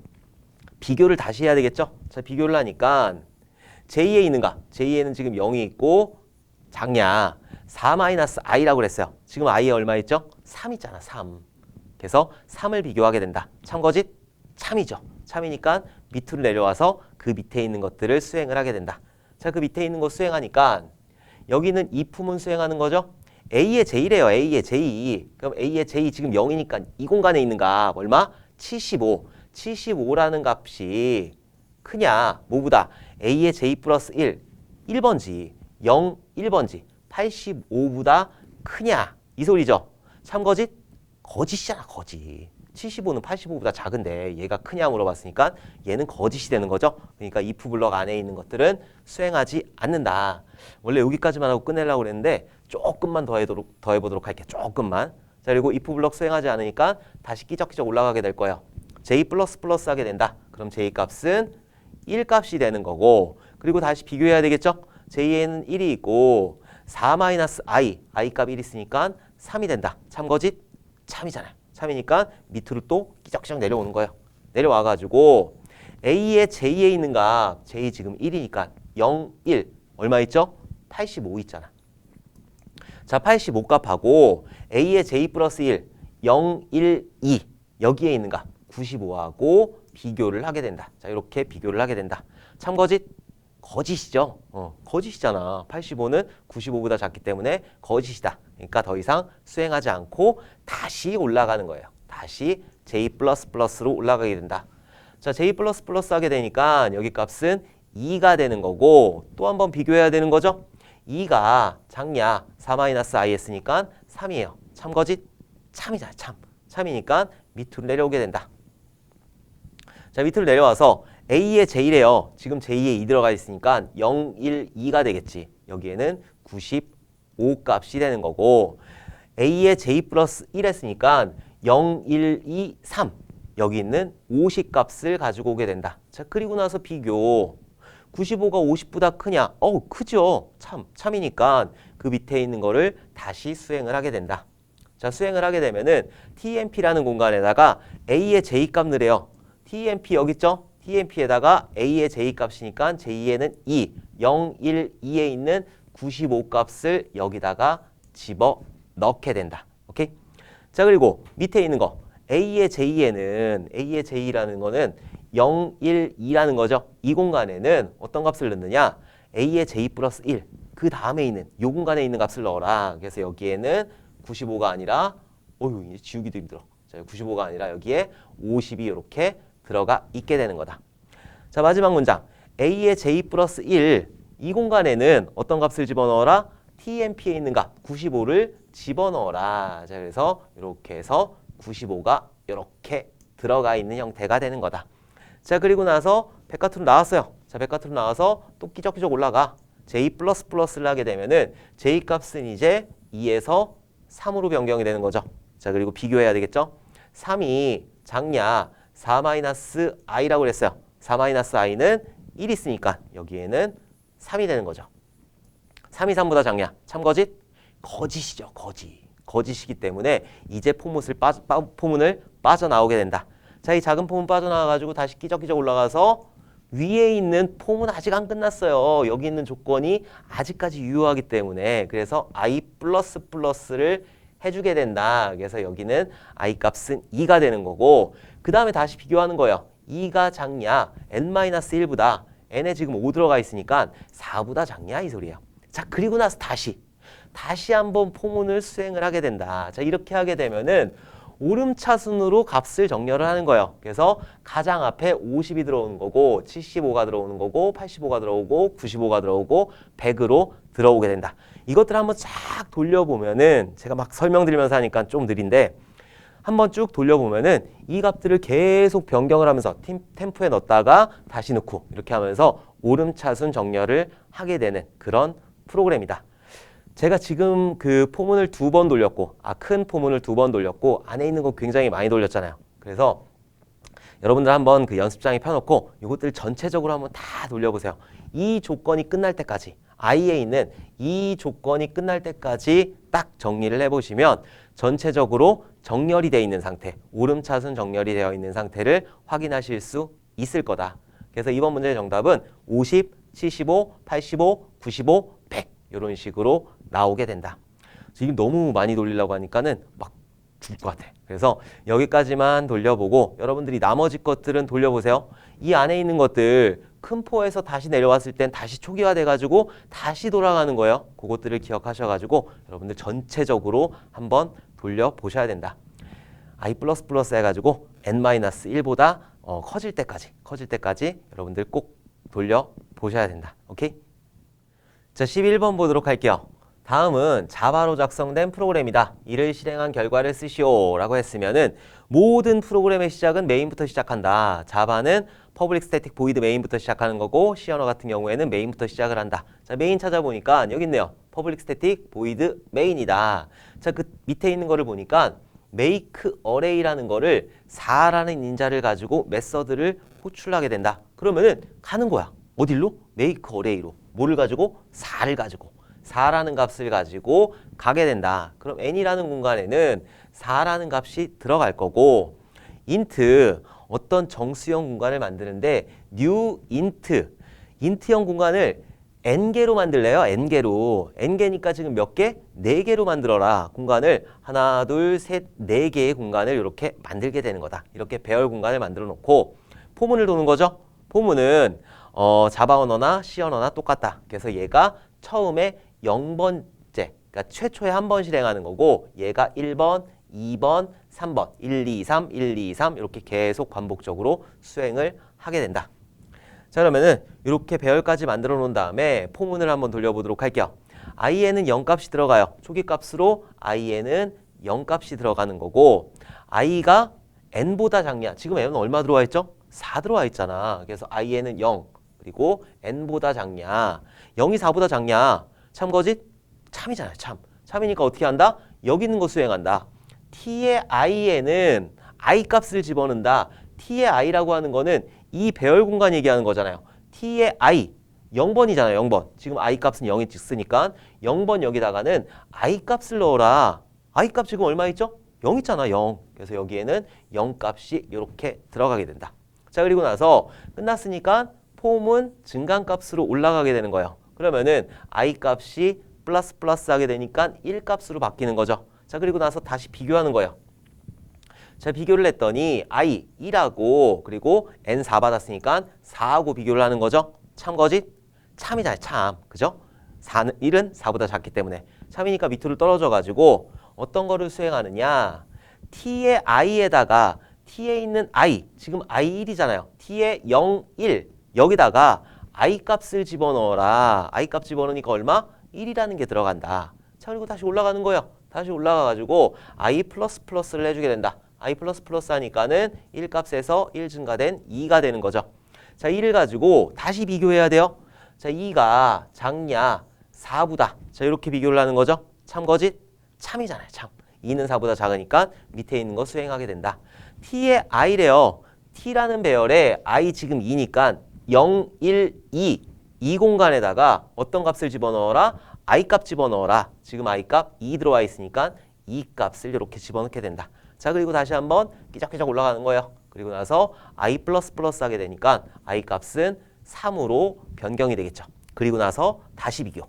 Speaker 1: 비교를 다시 해야 되겠죠? 자, 비교를 하니까 J에 있는가? J에는 지금 0이 있고 작냐? 4-I라고 그랬어요. 지금 I에 얼마 있죠? 3 있잖아, 3. 그래서 3을 비교하게 된다. 참거짓? 참이죠. 참이니까 밑으로 내려와서 그 밑에 있는 것들을 수행을 하게 된다. 자, 그 밑에 있는 거 수행하니까 여기는 이 품은 수행하는 거죠? A의 J래요. A의 J. 그럼 A의 J 지금 0이니까 이 공간에 있는 값 얼마? 75. 75라는 값이 크냐? 뭐보다? A의 J 플러스 1. 1번지. 0, 1번지. 85보다 크냐? 이 소리죠. 참거짓? 거짓이잖아, 거짓. 75는 85보다 작은데 얘가 크냐 물어봤으니까 얘는 거짓이 되는 거죠. 그러니까 if 블럭 안에 있는 것들은 수행하지 않는다. 원래 여기까지만 하고 끝내려고 그랬는데 조금만 더 해보도록 할게요. 조금만. 자, 그리고 if 블럭 수행하지 않으니까 다시 끼적끼적 올라가게 될 거예요. j 플러스 플러스 하게 된다. 그럼 j 값은 1 값이 되는 거고, 그리고 다시 비교해야 되겠죠. j에는 1이 있고 4-i, i 값 1 있으니까 3이 된다. 참거짓? 참이잖아요. 참이니까 밑으로 또 끼적끼적 내려오는 거예요. 내려와가지고 A의 J에 있는 값, J 지금 1이니까 0, 1 얼마 있죠? 85 있잖아. 자, 85 값하고 A의 J 플러스 1, 0, 1, 2 여기에 있는 값 95하고 비교를 하게 된다. 자, 이렇게 비교를 하게 된다. 참거짓? 거짓이죠. 거짓이잖아. 85는 95보다 작기 때문에 거짓이다. 그러니까 더 이상 수행하지 않고 다시 올라가는 거예요. 다시 J++로 올라가게 된다. 자, J++ 하게 되니까 여기 값은 2가 되는 거고, 또 한번 비교해야 되는 거죠. 2가 작냐? 4-i 했으니까 3이에요. 참거짓? 참이잖아, 참. 참이니까 밑으로 내려오게 된다. 자, 밑으로 내려와서 A의 J래요. 지금 J에 2 들어가 있으니까 0, 1, 2가 되겠지. 여기에는 95 값이 되는 거고, A의 J 플러스 1 했으니까 0, 1, 2, 3 여기 있는 50 값을 가지고 오게 된다. 자, 그리고 나서 비교. 95가 50보다 크냐? 크죠. 참이니까 그 밑에 있는 거를 다시 수행을 하게 된다. 자, 수행을 하게 되면은 TMP라는 공간에다가 A의 J 값 넣으래요. TMP 여기 있죠? TMP에다가 A의 J 값이니까 J에는 2, 0, 1, 2에 있는 95 값을 여기다가 집어 넣게 된다. 오케이? 자, 그리고 밑에 있는 거 A의 J라는 거는 0, 1, 2라는 거죠. 이 공간에는 어떤 값을 넣느냐? A의 J 플러스 1. 그 다음에 있는 이 공간에 있는 값을 넣어라. 그래서 여기에는 95가 아니라 이제 지우기도 힘들어. 자, 95가 아니라 여기에 50이 이렇게 들어가 있게 되는 거다. 자, 마지막 문장. A의 J 플러스 1. 이 공간에는 어떤 값을 집어넣어라? TMP에 있는 값 95를 집어넣어라. 자, 그래서 이렇게 해서 95가 이렇게 들어가 있는 형태가 되는 거다. 자, 그리고 나서 백과투로 나왔어요. 자, 백과투로 나와서 또 끼적끼적 올라가. J 플러스 플러스를 하게 되면은 J 값은 이제 2에서 3으로 변경이 되는 거죠. 자, 그리고 비교해야 되겠죠? 3이 작냐? 4-i라고 그랬어요. 4-i는 1 있으니까 여기에는 3이 되는 거죠. 3이 3보다 작냐? 참거짓? 거짓이죠. 거짓이기 때문에 이제 포문을 빠져나오게 된다. 자, 이 작은 포문 빠져나와가지고 다시 끼적끼적 올라가서 위에 있는 포문 아직 안 끝났어요. 여기 있는 조건이 아직까지 유효하기 때문에 그래서 i 플러스를 해주게 된다. 그래서 여기는 i 값은 2가 되는 거고 그 다음에 다시 비교하는 거예요. 2가 작냐? n-1보다 n에 지금 5 들어가 있으니까 4보다 작냐? 이 소리예요. 자, 그리고 나서 다시 한번 포문을 수행을 하게 된다. 자, 이렇게 하게 되면은 오름차순으로 값을 정렬을 하는 거예요. 그래서 가장 앞에 50이 들어오는 거고 75가 들어오는 거고 85가 들어오고 95가 들어오고 100으로 들어오게 된다. 이것들 한번 쫙 돌려보면은 제가 막 설명드리면서 하니까 좀 느린데 한번 쭉 돌려보면은 이 값들을 계속 변경을 하면서 템프에 넣었다가 다시 넣고 이렇게 하면서 오름차순 정렬을 하게 되는 그런 프로그램이다. 제가 지금 그 포문을 2번 돌렸고 큰 포문을 2번 돌렸고 안에 있는 거 굉장히 많이 돌렸잖아요. 그래서 여러분들 한번 그 연습장에 펴놓고 이것들 전체적으로 한번 다 돌려보세요. 이 조건이 끝날 때까지 i에 있는 이 조건이 끝날 때까지 딱 정리를 해보시면 전체적으로 정렬이 되어 있는 상태, 오름차순 정렬이 되어 있는 상태를 확인하실 수 있을 거다. 그래서 이번 문제의 정답은 50, 75, 85, 95, 100 이런 식으로 나오게 된다. 지금 너무 많이 돌리려고 하니까는 막 죽을 것 같아. 그래서 여기까지만 돌려보고 여러분들이 나머지 것들은 돌려보세요. 이 안에 있는 것들 큰 포에서 다시 내려왔을 땐 다시 초기화 돼가지고 다시 돌아가는 거예요. 그것들을 기억하셔가지고 여러분들 전체적으로 한번 돌려보셔야 된다. i++ 해가지고 n-1보다 커질 때까지 여러분들 꼭 돌려보셔야 된다. 오케이? 자, 11번 보도록 할게요. 다음은 자바로 작성된 프로그램이다. 이를 실행한 결과를 쓰시오 라고 했으면은 모든 프로그램의 시작은 메인부터 시작한다. 자바는 public static void main부터 시작하는 거고 C 언어 같은 경우에는 main부터 시작을 한다. 자, 메인 찾아보니까 여기 있네요. public static void main이다. 자, 그 밑에 있는 거를 보니까 make array라는 거를 4라는 인자를 가지고 메서드를 호출하게 된다. 그러면은 가는 거야. 어디로? make array로. 뭐를 가지고? 4를 가지고. 4라는 값을 가지고 가게 된다. 그럼 n이라는 공간에는 4라는 값이 들어갈 거고 int 어떤 정수형 공간을 만드는데 new int형 공간을 n개로 만들래요. n개니까 지금 몇 개? 4개로 만들어라. 공간을 하나, 둘, 셋, 4개의 공간을 이렇게 만들게 되는 거다. 이렇게 배열 공간을 만들어 놓고 포문을 도는 거죠. 포문은 자바 언어나 C 언어나 똑같다. 그래서 얘가 처음에 0번째, 그러니까 최초에 한 번 실행하는 거고 얘가 1번, 2번, 3번, 1, 2, 3, 1, 2, 3 이렇게 계속 반복적으로 수행을 하게 된다. 자, 그러면은 이렇게 배열까지 만들어 놓은 다음에 포문을 한번 돌려보도록 할게요. i에는 0값이 들어가요. 초기 값으로 i에는 0값이 들어가는 거고 i가 n보다 작냐? 지금 n은 얼마 들어와 있죠? 4 들어와 있잖아. 그래서 i에는 0 그리고 n보다 작냐? 0이 4보다 작냐? 참거짓? 참이잖아요. 참이니까 어떻게 한다? 여기 있는 거 수행한다. t의 i에는 i 값을 집어넣는다. t의 i라고 하는 거는 이 배열 공간 얘기하는 거잖아요. t의 i 0번이잖아요. 0번. 지금 i 값은 0이 있으니까 0번 여기다가는 i 값을 넣어라. i 값 지금 얼마 있죠? 0 있잖아. 0. 그래서 여기에는 0 값이 이렇게 들어가게 된다. 자, 그리고 나서 끝났으니까 폼은 증가값으로 올라가게 되는 거예요. 그러면은 i 값이 플러스 하게 되니까 1 값으로 바뀌는 거죠. 자, 그리고 나서 다시 비교하는 거예요. 자, 비교를 했더니 I 2라고 그리고 N 4 받았으니까 4하고 비교를 하는 거죠. 참거짓? 참이잖아요. 참. 그죠? 1은 4보다 작기 때문에. 참이니까 밑으로 떨어져가지고 어떤 거를 수행하느냐. T의 I에다가 T에 있는 I, 지금 I 1이잖아요. T의 0, 1 여기다가 I 값을 집어넣어라. I 값 집어넣으니까 얼마? 1이라는 게 들어간다. 자, 그리고 다시 올라가는 거예요. 다시 올라가가지고 I 플러스 플러스를 해주게 된다. I 플러스 플러스 하니까는 1 값에서 1 증가된 2가 되는 거죠. 자, 2를 가지고 다시 비교해야 돼요. 자, 2가 작냐 4보다. 자, 이렇게 비교를 하는 거죠. 참거짓? 참이잖아요. 참. 2는 4보다 작으니까 밑에 있는 거 수행하게 된다. T의 I래요. T라는 배열에 I 지금 2니까 0, 1, 2. 이 공간에다가 어떤 값을 집어넣어라? I 값 집어넣어라. 지금 I 값 2 들어와 있으니까 2 값을 이렇게 집어넣게 된다. 자, 그리고 다시 한번 끼적끼적 올라가는 거예요. 그리고 나서 I 플러스 플러스 하게 되니까 I 값은 3으로 변경이 되겠죠. 그리고 나서 다시 비교.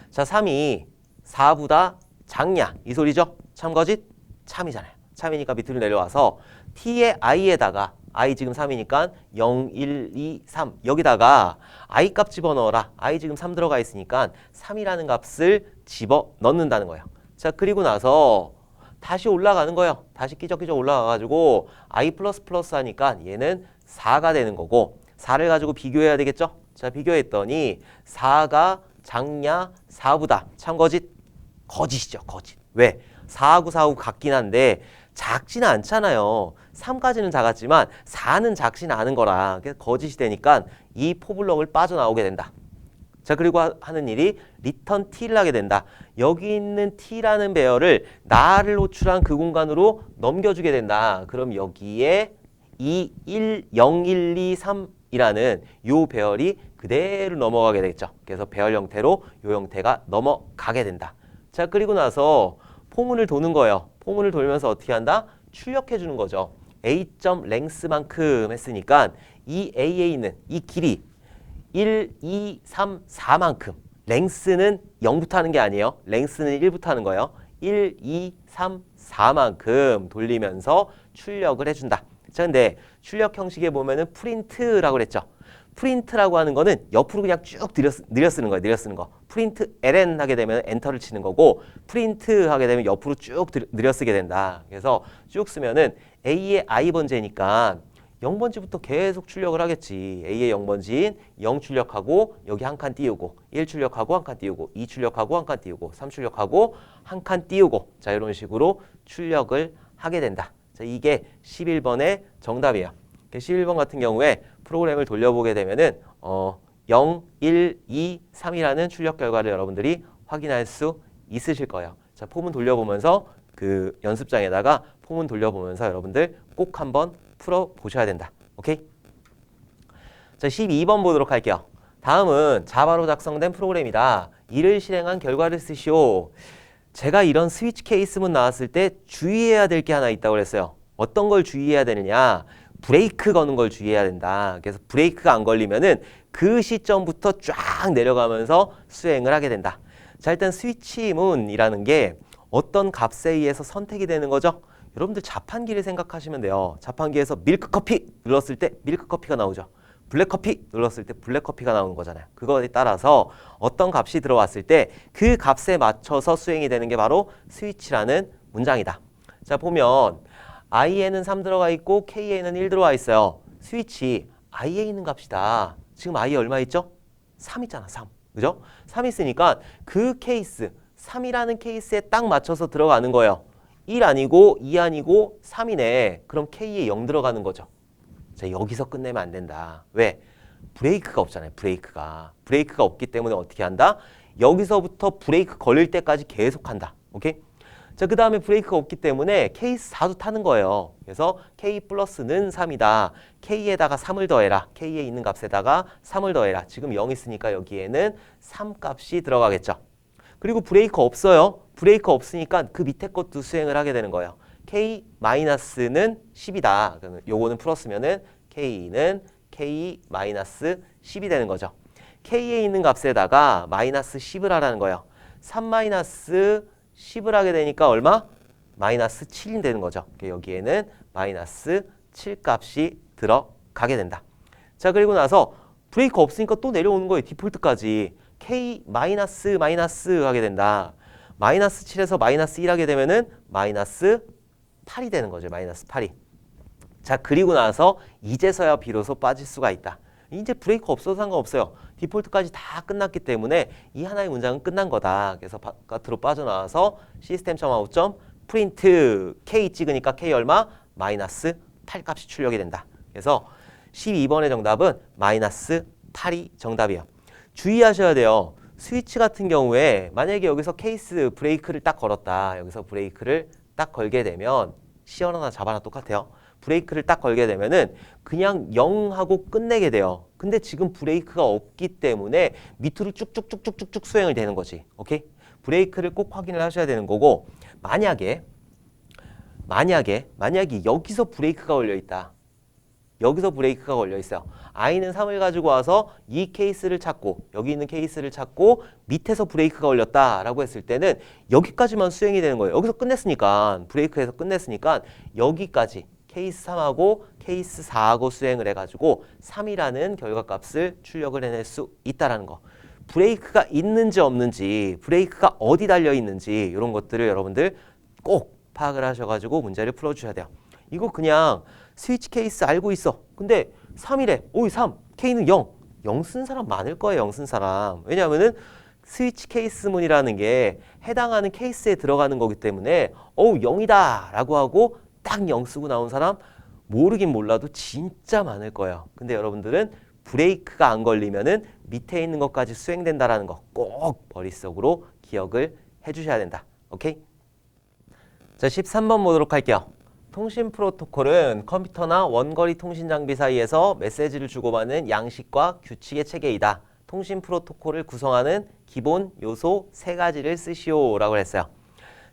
Speaker 1: 자, 3이 4보다 작냐? 이 소리죠? 참거짓? 참이잖아요. 참이니까 밑으로 내려와서 T의 I에다가 I 지금 3이니까 0, 1, 2, 3 여기다가 I 값 집어넣어라. I 지금 3 들어가 있으니까 3이라는 값을 집어넣는다는 거예요. 자, 그리고 나서 다시 올라가는 거예요. 다시 끼적끼적 올라가가지고 I 플러스 플러스 하니까 얘는 4가 되는 거고 4를 가지고 비교해야 되겠죠? 자, 비교했더니 4가 작냐 4보다. 참거짓? 거짓이죠. 거짓. 왜? 4하고 4하고 같긴 한데 작지는 않잖아요. 3까지는 작았지만 4는 작지는 않은 거라 거짓이 되니까 이 포블럭을 빠져나오게 된다. 자, 그리고 하는 일이 리턴 T를 하게 된다. 여기 있는 T라는 배열을 나를 노출한 그 공간으로 넘겨주게 된다. 그럼 여기에 2, 1, 0, 1, 2, 3이라는 요 배열이 그대로 넘어가게 되겠죠. 그래서 배열 형태로 요 형태가 넘어가게 된다. 자, 그리고 나서 포문을 도는 거예요. 포문을 돌면서 어떻게 한다? 출력해 주는 거죠. A.점 랭스만큼 했으니까 이 A에 있는 이 길이 1, 2, 3, 4만큼 랭스는 0부터 하는 게 아니에요. 랭스는 1부터 하는 거예요. 1, 2, 3, 4만큼 돌리면서 출력을 해준다. 자, 근데 출력 형식에 보면은 프린트라고 그랬죠. 프린트라고 하는 거는 옆으로 그냥 쭉 늘려 쓰는 거예요. 늘려 쓰는 거. 프린트 ln 하게 되면 엔터를 치는 거고 프린트 하게 되면 옆으로 쭉 늘려 쓰게 된다. 그래서 쭉 쓰면은 A의 i번째니까 0번지부터 계속 출력을 하겠지. A의 0번지인 0 출력하고 여기 한 칸 띄우고 1 출력하고 한 칸 띄우고 2 출력하고 한 칸 띄우고 3 출력하고 한 칸 띄우고 자, 이런 식으로 출력을 하게 된다. 자, 이게 11번의 정답이에요. 11번 같은 경우에 프로그램을 돌려보게 되면은 0, 1, 2, 3이라는 출력 결과를 여러분들이 확인할 수 있으실 거예요. 자, 포문 돌려보면서 그 연습장에다가 포문 돌려보면서 여러분들 꼭 한번 풀어보셔야 된다. 오케이? 자, 12번 보도록 할게요. 다음은 자바로 작성된 프로그램이다. 이를 실행한 결과를 쓰시오. 제가 이런 스위치 케이스문 나왔을 때 주의해야 될 게 하나 있다고 그랬어요. 어떤 걸 주의해야 되느냐? 브레이크 거는 걸 주의해야 된다. 그래서 브레이크가 안 걸리면은 그 시점부터 쫙 내려가면서 수행을 하게 된다. 자, 일단 스위치문이라는 게 어떤 값에 의해서 선택이 되는 거죠? 여러분들 자판기를 생각하시면 돼요. 자판기에서 밀크커피 눌렀을 때 밀크커피가 나오죠. 블랙커피 눌렀을 때 블랙커피가 나오는 거잖아요. 그거에 따라서 어떤 값이 들어왔을 때 그 값에 맞춰서 수행이 되는 게 바로 스위치라는 문장이다. 자, 보면 i에는 3 들어가 있고 k에는 1 들어와 있어요. 스위치 i에 있는 값이다. 지금 i에 얼마 있죠? 3 있잖아. 3. 그죠? 3 있으니까 그 케이스 3이라는 케이스에 딱 맞춰서 들어가는 거예요. 1 아니고 2 아니고 3이네. 그럼 k에 0 들어가는 거죠. 자, 여기서 끝내면 안 된다. 왜? 브레이크가 없잖아요. 브레이크가 없기 때문에 어떻게 한다? 여기서부터 브레이크 걸릴 때까지 계속 한다. 오케이? 자, 그 다음에 브레이크가 없기 때문에 케이스 4도 타는 거예요. 그래서 K 플러스는 3이다. K에다가 3을 더해라. K에 있는 값에다가 3을 더해라. 지금 0 있으니까 여기에는 3 값이 들어가겠죠. 그리고 브레이크 없어요. 브레이크 없으니까 그 밑에 것도 수행을 하게 되는 거예요. K 마이너스는 10이다. 그러면 요거는 풀었으면은 K는 K 마이너스 10이 되는 거죠. K에 있는 값에다가 마이너스 10을 하라는 거예요. 3 마이너스 10을 하게 되니까 얼마? 마이너스 7이 되는 거죠. 여기에는 마이너스 7 값이 들어가게 된다. 자, 그리고 나서 브레이크 없으니까 또 내려오는 거예요. 디폴트까지. K 마이너스 하게 된다. 마이너스 7에서 마이너스 1 하게 되면은 마이너스 8이 되는 거죠. 마이너스 8이. 자, 그리고 나서 이제서야 비로소 빠질 수가 있다. 이제 브레이크 없어도 상관없어요. 디폴트까지 다 끝났기 때문에 이 하나의 문장은 끝난 거다. 그래서 바깥으로 빠져나와서 시스템.out. 프린트 K 찍으니까 K 얼마? 마이너스 8 값이 출력이 된다. 그래서 12번의 정답은 마이너스 8이 정답이에요. 주의하셔야 돼요. 스위치 같은 경우에 만약에 여기서 케이스 브레이크를 딱 걸었다. 여기서 브레이크를 딱 걸게 되면 시연하나 잡아나 똑같아요. 브레이크를 딱 걸게 되면은 그냥 0 하고 끝내게 돼요. 근데 지금 브레이크가 없기 때문에 밑으로 쭉쭉쭉쭉쭉 수행을 되는 거지. 오케이? 브레이크를 꼭 확인을 하셔야 되는 거고, 만약에 여기서 브레이크가 걸려 있다. 여기서 브레이크가 걸려 있어요. I는 3을 가지고 와서 이 케이스를 찾고, 여기 있는 케이스를 찾고 밑에서 브레이크가 걸렸다라고 했을 때는 여기까지만 수행이 되는 거예요. 여기서 끝냈으니까, 브레이크에서 끝냈으니까 여기까지 케이스 3하고 케이스 4하고 수행을 해가지고 3이라는 결과값을 출력을 해낼 수 있다는 거. 브레이크가 있는지 없는지, 브레이크가 어디 달려 있는지 이런 것들을 여러분들 꼭 파악을 하셔가지고 문제를 풀어주셔야 돼요. 이거 그냥 스위치 케이스 알고 있어. 근데 3이래. 오이 3. K는 0. 0 쓴 사람 많을 거예요. 0 쓴 사람. 왜냐하면은 스위치 케이스문이라는 게 해당하는 케이스에 들어가는 거기 때문에 0이다 라고 하고 딱 0 쓰고 나온 사람 모르긴 몰라도 진짜 많을 거예요. 근데 여러분들은 브레이크가 안 걸리면은 밑에 있는 것까지 수행된다라는 거 꼭 머릿속으로 기억을 해주셔야 된다. 오케이? 자, 13번 보도록 할게요. 통신 프로토콜은 컴퓨터나 원거리 통신 장비 사이에서 메시지를 주고받는 양식과 규칙의 체계이다. 통신 프로토콜을 구성하는 기본 요소 3가지를 쓰시오 라고 했어요.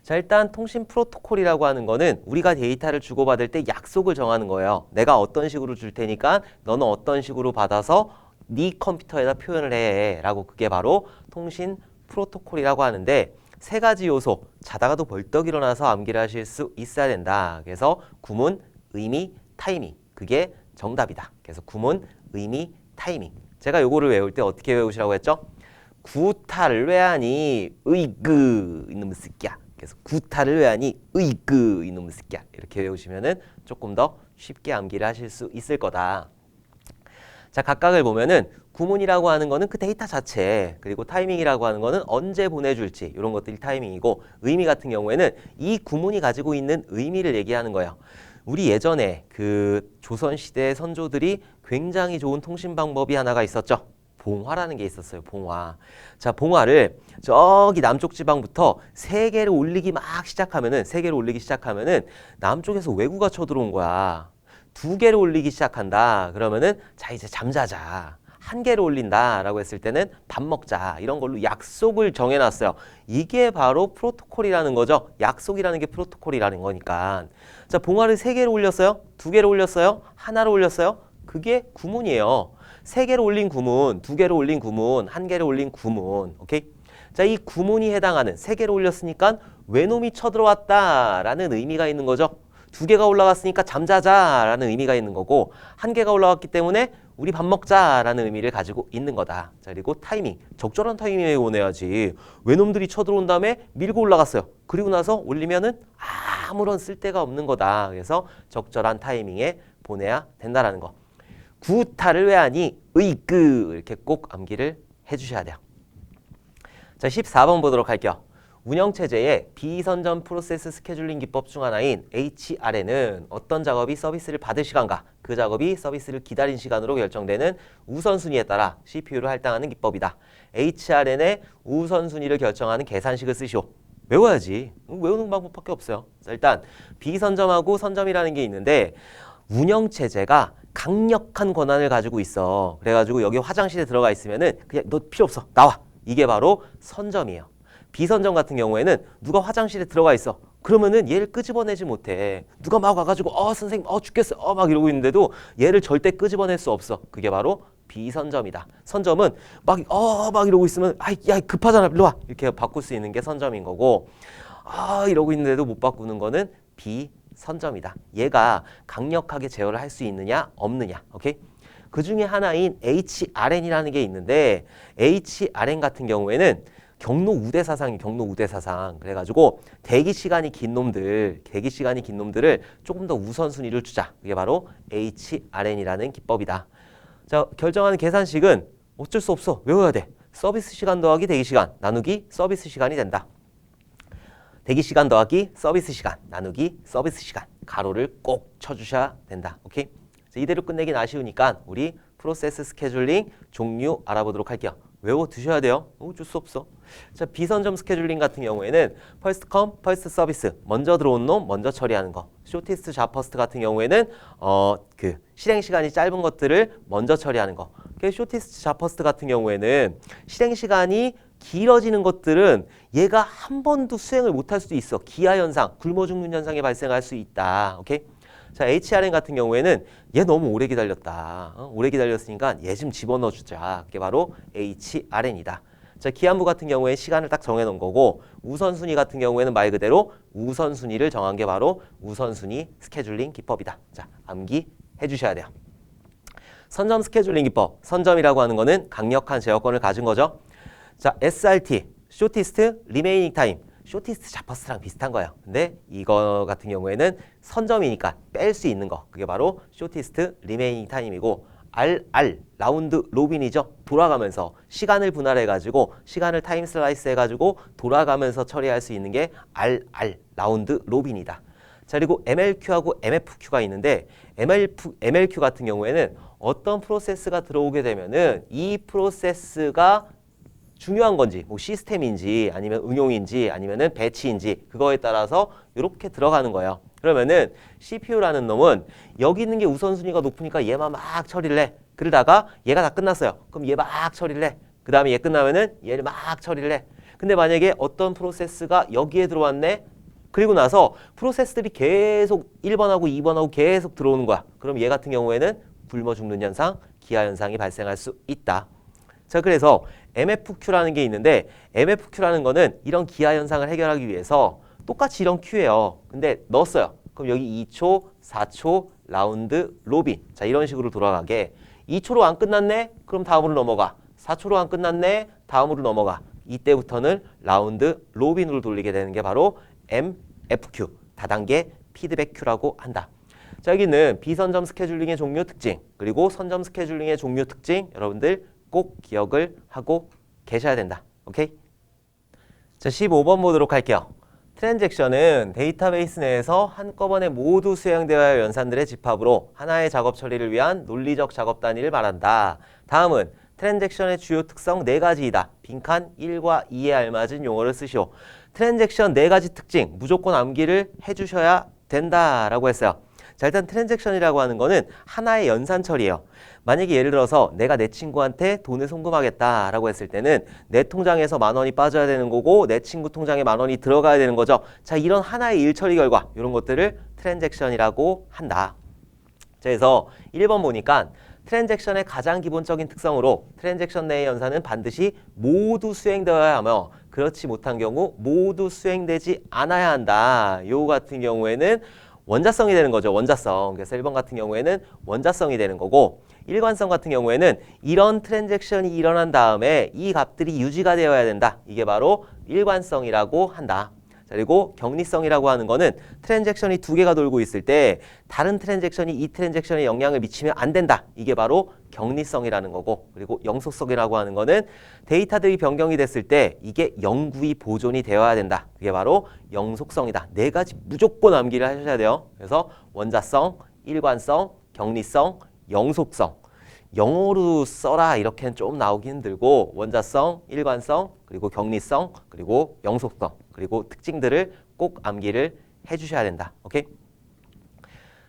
Speaker 1: 자, 일단 통신 프로토콜이라고 하는 거는 우리가 데이터를 주고받을 때 약속을 정하는 거예요. 내가 어떤 식으로 줄 테니까 너는 어떤 식으로 받아서 네 컴퓨터에다 표현을 해 라고, 그게 바로 통신 프로토콜이라고 하는데, 3가지 요소, 자다가도 벌떡 일어나서 암기를 하실 수 있어야 된다. 그래서 구문, 의미, 타이밍, 그게 정답이다. 그래서 구문, 의미, 타이밍. 제가 요거를 외울 때 어떻게 외우시라고 했죠? 구타를 외하니 으이그 이놈의 새끼야. 그래서 구타를 외하니 으이그 이놈의 새끼야. 이렇게 외우시면은 조금 더 쉽게 암기를 하실 수 있을 거다. 자, 각각을 보면은 구문이라고 하는 거는 그 데이터 자체, 그리고 타이밍이라고 하는 거는 언제 보내줄지, 이런 것들이 타이밍이고, 의미 같은 경우에는 이 구문이 가지고 있는 의미를 얘기하는 거예요. 우리 예전에 그 조선시대 선조들이 굉장히 좋은 통신 방법이 하나가 있었죠. 봉화라는 게 있었어요. 봉화. 자, 봉화를 저기 남쪽 지방부터 3개를 올리기 막 시작하면은, 3개를 올리기 시작하면은 남쪽에서 왜구가 쳐들어온 거야. 2개를 올리기 시작한다. 그러면은 자, 이제 잠자자. 1개를 올린다 라고 했을 때는 밥 먹자. 이런 걸로 약속을 정해놨어요. 이게 바로 프로토콜이라는 거죠. 약속이라는 게 프로토콜이라는 거니까. 자, 봉화를 3개를 올렸어요? 2개를 올렸어요? 하나를 올렸어요? 그게 구문이에요. 3개를 올린 구문, 2개를 올린 구문, 1개를 올린 구문. 오케이? 자, 이 구문이 해당하는 3개를 올렸으니까 외놈이 쳐들어왔다라는 의미가 있는 거죠. 2개가 올라갔으니까 잠자자라는 의미가 있는 거고, 1개가 올라왔기 때문에 우리 밥 먹자라는 의미를 가지고 있는 거다. 자, 그리고 타이밍, 적절한 타이밍에 보내야지. 외놈들이 쳐들어온 다음에 밀고 올라갔어요. 그리고 나서 올리면은 아무런 쓸데가 없는 거다. 그래서 적절한 타이밍에 보내야 된다라는 거. 구타를 외하니 으이그 이렇게 꼭 암기를 해주셔야 돼요. 자, 14번 보도록 할게요. 운영체제의 비선점 프로세스 스케줄링 기법 중 하나인 HR에는 어떤 작업이 서비스를 받을 시간과 그 작업이 서비스를 기다린 시간으로 결정되는 우선순위에 따라 CPU를 할당하는 기법이다. HRN의 우선순위를 결정하는 계산식을 쓰시오. 외워야지. 외우는 방법밖에 없어요. 자, 일단 비선점하고 선점이라는 게 있는데, 운영체제가 강력한 권한을 가지고 있어. 그래가지고 여기 화장실에 들어가 있으면은 그냥 너 필요 없어. 나와. 이게 바로 선점이에요. 비선점 같은 경우에는 누가 화장실에 들어가 있어. 그러면은 얘를 끄집어내지 못해. 누가 막 와가지고 선생님 죽겠어 막 이러고 있는데도 얘를 절대 끄집어낼 수 없어. 그게 바로 비선점이다. 선점은 막 이러고 있으면 야 급하잖아 일로 와 이렇게 바꿀 수 있는 게 선점인 거고, 이러고 있는데도 못 바꾸는 거는 비선점이다. 얘가 강력하게 제어를 할 수 있느냐 없느냐. 오케이? 그 중에 하나인 HRN이라는 게 있는데 HRN 같은 경우에는 경로 우대 사상이 경로 우대 사상. 그래가지고 대기 시간이 긴 놈들을 조금 더 우선순위를 주자. 그게 바로 HRN이라는 기법이다. 자, 결정하는 계산식은 어쩔 수 없어. 외워야 돼. 서비스 시간 더하기 대기 시간 나누기 서비스 시간이 된다. 대기 시간 더하기 서비스 시간 나누기 서비스 시간. 가로를 꼭 쳐주셔야 된다. 오케이? 자, 이대로 끝내긴 아쉬우니까 우리 프로세스 스케줄링 종류 알아보도록 할게요. 외워두셔야 돼요. 어쩔 수 없어. 자, 비선점 스케줄링 같은 경우에는 퍼스트 컴, 퍼스트 서비스. 먼저 들어온 놈 먼저 처리하는 거. 쇼티스트 잡퍼스트 같은 경우에는 실행 시간이 짧은 것들을 먼저 처리하는 거. 쇼티스트 잡퍼스트 같은 경우에는 실행 시간이 길어지는 것들은 얘가 한 번도 수행을 못할 수도 있어. 기하 현상, 굶어 죽는 현상이 발생할 수 있다. 오케이? 자, HRN 같은 경우에는 얘 너무 오래 기다렸다. 오래 기다렸으니까 얘 좀 집어넣어 주자. 그게 바로 HRN이다. 자, 기한부 같은 경우에 시간을 딱 정해놓은 거고 우선순위 같은 경우에는 말 그대로 우선순위를 정한 게 바로 우선순위 스케줄링 기법이다. 자, 암기해 주셔야 돼요. 선점 스케줄링 기법. 선점이라고 하는 거는 강력한 제어권을 가진 거죠. 자, SRT, 쇼티스트 리메이닝 타임. 쇼티스트 잡퍼스트랑 비슷한 거예요. 근데 이거 같은 경우에는 선점이니까 뺄 수 있는 거. 그게 바로 쇼티스트 리메이닝 타임이고 RR, 라운드 로빈이죠. 돌아가면서 시간을 분할해가지고 시간을 타임 슬라이스 해가지고 돌아가면서 처리할 수 있는 게 RR, 라운드 로빈이다. 자, 그리고 MLQ하고 MFQ가 있는데 MLQ 같은 경우에는 어떤 프로세스가 들어오게 되면은 이 프로세스가 중요한 건지 뭐 시스템인지 아니면 응용인지 아니면은 배치인지 그거에 따라서 이렇게 들어가는 거예요. 그러면은 CPU라는 놈은 여기 있는 게 우선순위가 높으니까 얘만 막 처리를 해. 그러다가 얘가 다 끝났어요. 그럼 얘 막 처리를 해. 그 다음에 얘 끝나면은 얘를 막 처리를 해. 근데 만약에 어떤 프로세스가 여기에 들어왔네. 그리고 나서 프로세스들이 계속 1번하고 2번하고 계속 들어오는 거야. 그럼 얘 같은 경우에는 굶어 죽는 현상, 기하 현상이 발생할 수 있다. 자, 그래서 MFQ라는 게 있는데 MFQ라는 거는 이런 기하 현상을 해결하기 위해서 똑같이 이런 Q예요. 근데 넣었어요. 그럼 여기 2초, 4초, 라운드, 로빈. 자, 이런 식으로 돌아가게. 2초로 안 끝났네? 그럼 다음으로 넘어가. 4초로 안 끝났네? 다음으로 넘어가. 이때부터는 라운드, 로빈으로 돌리게 되는 게 바로 MFQ, 다단계 피드백 큐라고 한다. 자, 여기는 비선점 스케줄링의 종류 특징, 그리고 선점 스케줄링의 종류 특징 여러분들 꼭 기억을 하고 계셔야 된다. 오케이? 자, 15번 보도록 할게요. 트랜잭션은 데이터베이스 내에서 한꺼번에 모두 수행되어야 할 연산들의 집합으로 하나의 작업 처리를 위한 논리적 작업 단위를 말한다. 다음은 트랜잭션의 주요 특성 4가지이다. 빈칸 1과 2에 알맞은 용어를 쓰시오. 트랜잭션 4가지 특징 무조건 암기를 해주셔야 된다라고 했어요. 자, 일단 트랜잭션이라고 하는 거는 하나의 연산 처리예요. 만약에 예를 들어서 내가 내 친구한테 돈을 송금하겠다라고 했을 때는 내 통장에서 10,000원이 빠져야 되는 거고 내 친구 통장에 10,000원이 들어가야 되는 거죠. 자, 이런 하나의 일 처리 결과 이런 것들을 트랜잭션이라고 한다. 자, 그래서 1번 보니까 트랜잭션의 가장 기본적인 특성으로 트랜잭션 내의 연산은 반드시 모두 수행되어야 하며 그렇지 못한 경우 모두 수행되지 않아야 한다. 요 같은 경우에는 원자성이 되는 거죠. 원자성. 그래서 1번 같은 경우에는 원자성이 되는 거고 일관성 같은 경우에는 이런 트랜잭션이 일어난 다음에 이 값들이 유지가 되어야 된다. 이게 바로 일관성이라고 한다. 자, 그리고 격리성이라고 하는 거는 트랜잭션이 2개가 돌고 있을 때 다른 트랜잭션이 이 트랜잭션에 영향을 미치면 안 된다. 이게 바로 격리성이라는 거고 그리고 영속성이라고 하는 거는 데이터들이 변경이 됐을 때 이게 영구히 보존이 되어야 된다. 그게 바로 영속성이다. 4가지 무조건 암기를 하셔야 돼요. 그래서 원자성, 일관성, 격리성, 영속성. 영어로 써라 이렇게는 좀 나오기 힘들고 원자성, 일관성, 그리고 격리성, 그리고 영속성, 그리고 특징들을 꼭 암기를 해주셔야 된다. 오케이?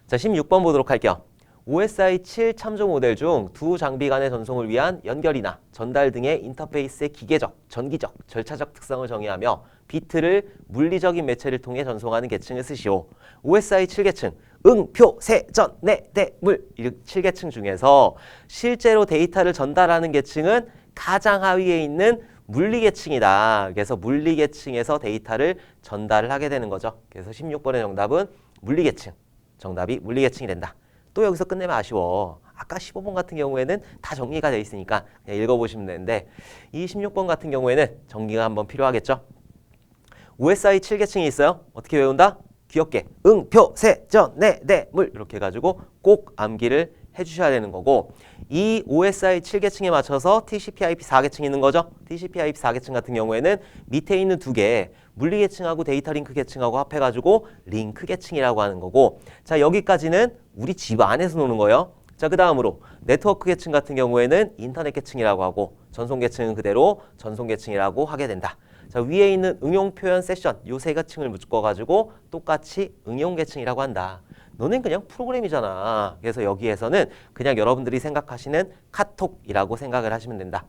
Speaker 1: 자, 16번 보도록 할게요. OSI 7 참조 모델 중 두 장비 간의 전송을 위한 연결이나 전달 등의 인터페이스의 기계적, 전기적, 절차적 특성을 정의하며 비트를 물리적인 매체를 통해 전송하는 계층을 쓰시오. OSI 7계층, 응, 표, 세, 전, 네, 대, 물 이 7계층 중에서 실제로 데이터를 전달하는 계층은 가장 하위에 있는 물리계층이다. 그래서 물리계층에서 데이터를 전달을 하게 되는 거죠. 그래서 16번의 정답은 물리계층. 정답이 물리계층이 된다. 또 여기서 끝내면 아쉬워. 아까 15번 같은 경우에는 다 정리가 되어 있으니까 그냥 읽어보시면 되는데 이 16번 같은 경우에는 정리가 한번 필요하겠죠. OSI 7계층이 있어요. 어떻게 외운다? 귀엽게 응, 표, 세, 전, 네, 물 이렇게 해가지고 꼭 암기를 해주셔야 되는 거고 이 OSI 7계층에 맞춰서 TCP/IP 4계층이 있는 거죠. TCP/IP 4계층 같은 경우에는 밑에 있는 두 개 물리계층하고 데이터 링크 계층하고 합해가지고 링크 계층이라고 하는 거고 자 여기까지는 우리 집 안에서 노는 거예요. 자, 그 다음으로 네트워크 계층 같은 경우에는 인터넷 계층이라고 하고 전송 계층은 그대로 전송 계층이라고 하게 된다. 자, 위에 있는 응용 표현 세션 요 세 계층을 묶어가지고 똑같이 응용 계층이라고 한다. 너는 그냥 프로그램이잖아. 그래서 여기에서는 그냥 여러분들이 생각하시는 카톡이라고 생각을 하시면 된다.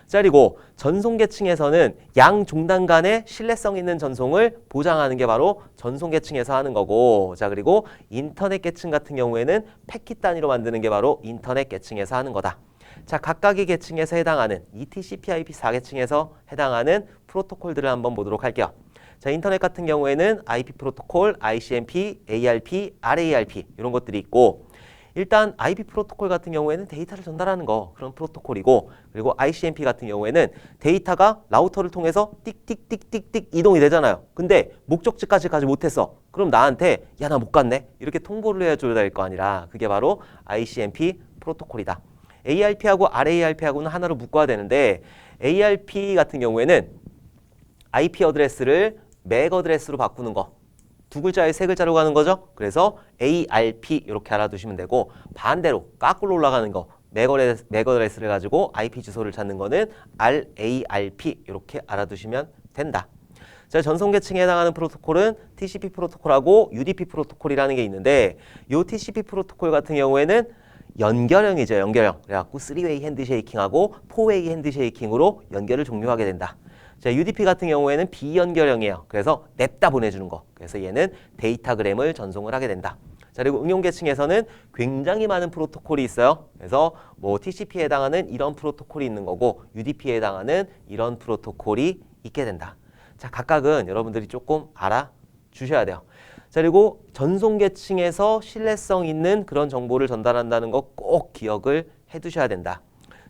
Speaker 1: 자, 그리고 전송 계층에서는 양 종단 간의 신뢰성 있는 전송을 보장하는 게 바로 전송 계층에서 하는 거고 자, 그리고 인터넷 계층 같은 경우에는 패킷 단위로 만드는 게 바로 인터넷 계층에서 하는 거다. 자, 각각의 계층에서 해당하는 이 TCP/IP 4계층에서 해당하는 프로토콜들을 한번 보도록 할게요. 자, 인터넷 같은 경우에는 IP 프로토콜, ICMP, ARP, RARP 이런 것들이 있고 일단 IP 프로토콜 같은 경우에는 데이터를 전달하는 거 그런 프로토콜이고 그리고 ICMP 같은 경우에는 데이터가 라우터를 통해서 띡띡띡띡띡 이동이 되잖아요. 근데 목적지까지 가지 못했어. 그럼 나한테 야, 나 못 갔네. 이렇게 통보를 해줘야 될 거 아니라 그게 바로 ICMP 프로토콜이다. ARP하고 RARP하고는 하나로 묶어야 되는데 ARP 같은 경우에는 IP 어드레스를 맥 어드레스로 바꾸는 거. 두 글자에 세 글자로 가는 거죠. 그래서 ARP 이렇게 알아두시면 되고 반대로 거꾸로 올라가는 거 맥 어드레스를 가지고 IP 주소를 찾는 거는 RARP 이렇게 알아두시면 된다. 자, 전송 계층에 해당하는 프로토콜은 TCP 프로토콜하고 UDP 프로토콜이라는 게 있는데 이 TCP 프로토콜 같은 경우에는 연결형이죠. 연결형. 그래갖고 3웨이 핸드쉐이킹하고 4웨이 핸드쉐이킹으로 연결을 종료하게 된다. 자, UDP 같은 경우에는 비연결형이에요. 그래서 냅다 보내주는 거. 그래서 얘는 데이터그램을 전송을 하게 된다. 자, 그리고 응용 계층에서는 굉장히 많은 프로토콜이 있어요. 그래서 뭐 TCP에 해당하는 이런 프로토콜이 있는 거고 UDP에 해당하는 이런 프로토콜이 있게 된다. 자, 각각은 여러분들이 조금 알아주셔야 돼요. 자, 그리고 전송 계층에서 신뢰성 있는 그런 정보를 전달한다는 거 꼭 기억을 해두셔야 된다.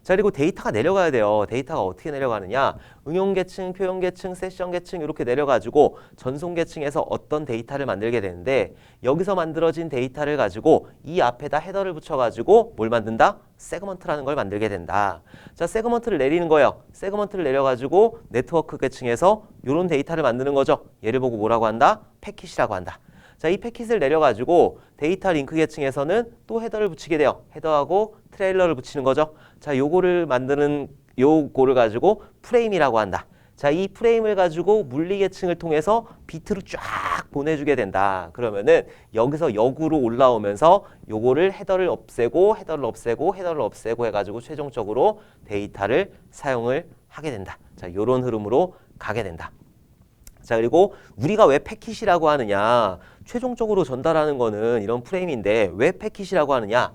Speaker 1: 자, 그리고 데이터가 내려가야 돼요. 데이터가 어떻게 내려가느냐. 응용 계층, 표현 계층, 세션 계층 이렇게 내려가지고 전송 계층에서 어떤 데이터를 만들게 되는데 여기서 만들어진 데이터를 가지고 이 앞에다 헤더를 붙여가지고 뭘 만든다? 세그먼트라는 걸 만들게 된다. 자, 세그먼트를 내리는 거예요. 세그먼트를 내려가지고 네트워크 계층에서 이런 데이터를 만드는 거죠. 얘를 보고 뭐라고 한다? 패킷이라고 한다. 자, 이 패킷을 내려가지고 데이터 링크 계층에서는 또 헤더를 붙이게 돼요. 헤더하고 트레일러를 붙이는 거죠. 자, 요거를 만드는 요거를 가지고 프레임이라고 한다. 자, 이 프레임을 가지고 물리 계층을 통해서 비트로 쫙 보내주게 된다. 그러면은 여기서 역으로 올라오면서 요거를 헤더를 없애고 헤더를 없애고 헤더를 없애고 해가지고 최종적으로 데이터를 사용을 하게 된다. 자, 요런 흐름으로 가게 된다. 자, 그리고 우리가 왜 패킷이라고 하느냐. 최종적으로 전달하는 거는 이런 프레임인데 왜 패킷이라고 하느냐.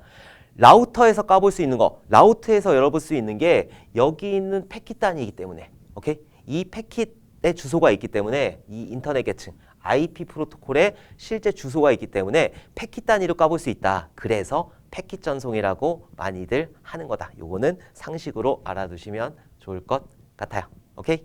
Speaker 1: 라우터에서 까볼 수 있는 거, 라우터에서 열어볼 수 있는 게 여기 있는 패킷 단위이기 때문에 오케이? 이 패킷의 주소가 있기 때문에 이 인터넷 계층, IP 프로토콜에 실제 주소가 있기 때문에 패킷 단위로 까볼 수 있다. 그래서 패킷 전송이라고 많이들 하는 거다. 요거는 상식으로 알아두시면 좋을 것 같아요. 오케이?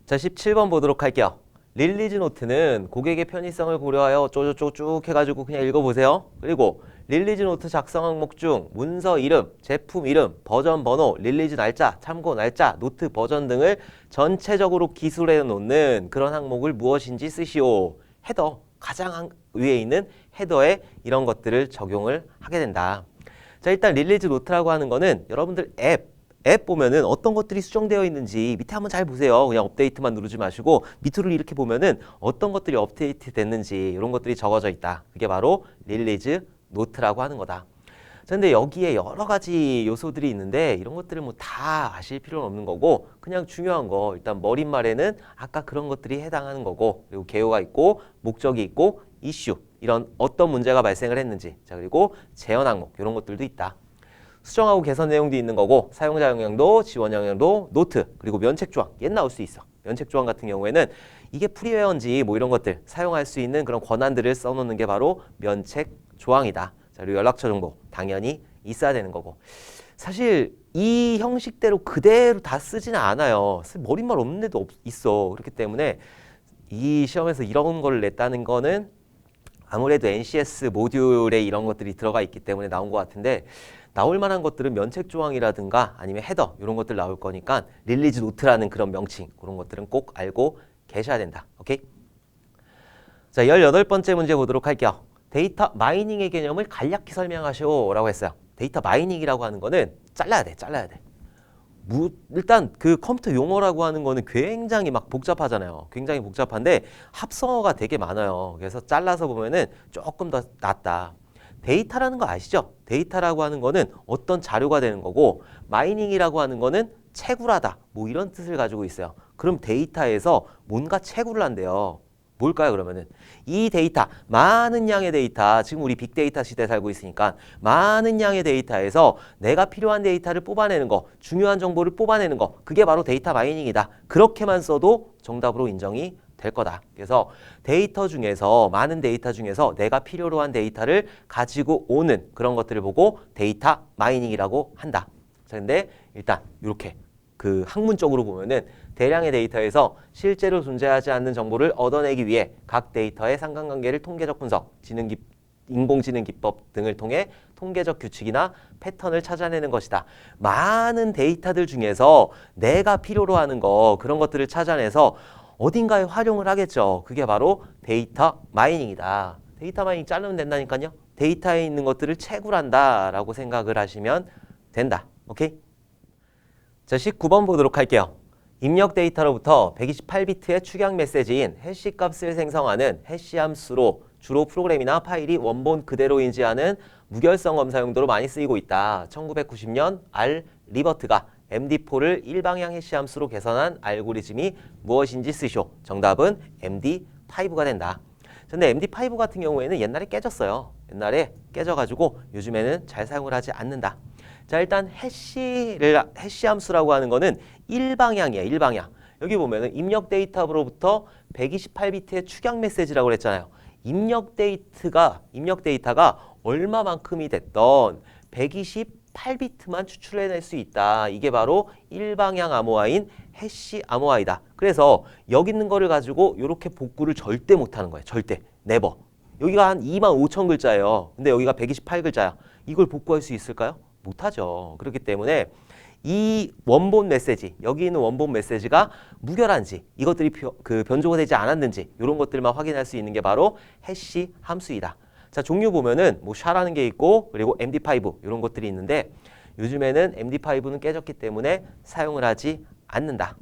Speaker 1: 자, 17번 보도록 할게요. 릴리즈 노트는 고객의 편의성을 고려하여 쪼쪼쪼 쭉 해가지고 그냥 읽어보세요. 그리고 릴리즈 노트 작성 항목 중 문서 이름, 제품 이름, 버전 번호, 릴리즈 날짜, 참고 날짜, 노트 버전 등을 전체적으로 기술해 놓는 그런 항목을 무엇인지 쓰시오. 헤더, 가장 위에 있는 헤더에 이런 것들을 적용을 하게 된다. 자, 일단 릴리즈 노트라고 하는 거는 여러분들 앱 보면은 어떤 것들이 수정되어 있는지 밑에 한번 잘 보세요. 그냥 업데이트만 누르지 마시고 밑으로 이렇게 보면은 어떤 것들이 업데이트 됐는지 이런 것들이 적어져 있다. 그게 바로 릴리즈 노트라고 하는 거다. 자, 근데 여기에 여러 가지 요소들이 있는데 이런 것들을 뭐 다 아실 필요는 없는 거고 그냥 중요한 거 일단 머릿말에는 아까 그런 것들이 해당하는 거고 그리고 개요가 있고 목적이 있고 이슈 이런 어떤 문제가 발생을 했는지 자, 그리고 재현 항목 이런 것들도 있다. 수정하고 개선 내용도 있는 거고 사용자 영향도, 지원 영향도, 노트, 그리고 면책 조항 얘 나올 수 있어. 면책 조항 같은 경우에는 이게 프리웨어인지 뭐 이런 것들 사용할 수 있는 그런 권한들을 써놓는 게 바로 면책 조항이다. 자, 그리고 연락처 정보 당연히 있어야 되는 거고. 사실 이 형식대로 그대로 다 쓰지는 않아요. 머릿말 없는 데도 있어. 그렇기 때문에 이 시험에서 이런 걸 냈다는 거는 아무래도 NCS 모듈에 이런 것들이 들어가 있기 때문에 나온 것 같은데 나올 만한 것들은 면책 조항이라든가 아니면 헤더 이런 것들 나올 거니까 릴리즈 노트라는 그런 명칭 그런 것들은 꼭 알고 계셔야 된다. 오케이? 자, 18번째 문제 보도록 할게요. 데이터 마이닝의 개념을 간략히 설명하시오 라고 했어요. 데이터 마이닝이라고 하는 거는 잘라야 돼. 일단 그 컴퓨터 용어라고 하는 거는 굉장히 막 복잡하잖아요. 굉장히 복잡한데 합성어가 되게 많아요. 그래서 잘라서 보면은 조금 더 낫다. 데이터라는 거 아시죠? 데이터라고 하는 거는 어떤 자료가 되는 거고 마이닝이라고 하는 거는 채굴하다 뭐 이런 뜻을 가지고 있어요. 그럼 데이터에서 뭔가 채굴을 한대요. 뭘까요 그러면은? 이 데이터, 많은 양의 데이터, 지금 우리 빅데이터 시대에 살고 있으니까 많은 양의 데이터에서 내가 필요한 데이터를 뽑아내는 거, 중요한 정보를 뽑아내는 거, 그게 바로 데이터 마이닝이다. 그렇게만 써도 정답으로 인정이 될 거다. 그래서 데이터 중에서, 많은 데이터 중에서 내가 필요로 한 데이터를 가지고 오는 그런 것들을 보고 데이터 마이닝이라고 한다. 자, 근데 일단 이렇게 그 학문적으로 보면은 대량의 데이터에서 실제로 존재하지 않는 정보를 얻어내기 위해 각 데이터의 상관관계를 통계적 분석, 인공지능 기법 등을 통해 통계적 규칙이나 패턴을 찾아내는 것이다. 많은 데이터들 중에서 내가 필요로 하는 거 그런 것들을 찾아내서 어딘가에 활용을 하겠죠. 그게 바로 데이터 마이닝이다. 데이터 마이닝 자르면 된다니까요. 데이터에 있는 것들을 채굴한다라고 생각을 하시면 된다. 오케이? 자, 19번 보도록 할게요. 입력 데이터로부터 128비트의 축약 메시지인 해시 값을 생성하는 해시 함수로 주로 프로그램이나 파일이 원본 그대로 인지하는 무결성 검사 용도로 많이 쓰이고 있다. 1990년 알 리버트가 MD4를 일방향 해시 함수로 개선한 알고리즘이 무엇인지 쓰시오. 정답은 MD5가 된다. 근데 MD5 같은 경우에는 옛날에 깨졌어요. 옛날에 깨져가지고 요즘에는 잘 사용을 하지 않는다. 자, 일단 해시 함수라고 하는 거는 일방향이야, 일방향. 여기 보면은 입력 데이터로부터 128비트의 축약 메시지라고 그랬잖아요. 입력 데이터가 얼마만큼이 됐던 128비트만 추출해낼 수 있다. 이게 바로 일방향 암호화인 해시 암호화이다. 그래서 여기 있는 거를 가지고 이렇게 복구를 절대 못하는 거예요. 절대. 네버. 여기가 한 25,000글자예요. 근데 여기가 128글자야. 이걸 복구할 수 있을까요? 못하죠. 그렇기 때문에 이 원본 메시지, 여기 있는 원본 메시지가 무결한지, 이것들이 변조가 되지 않았는지 이런 것들만 확인할 수 있는 게 바로 해시 함수이다. 자, 종류 보면은 뭐 샤라는 게 있고 그리고 MD5 이런 것들이 있는데 요즘에는 MD5는 깨졌기 때문에 사용을 하지 않는다.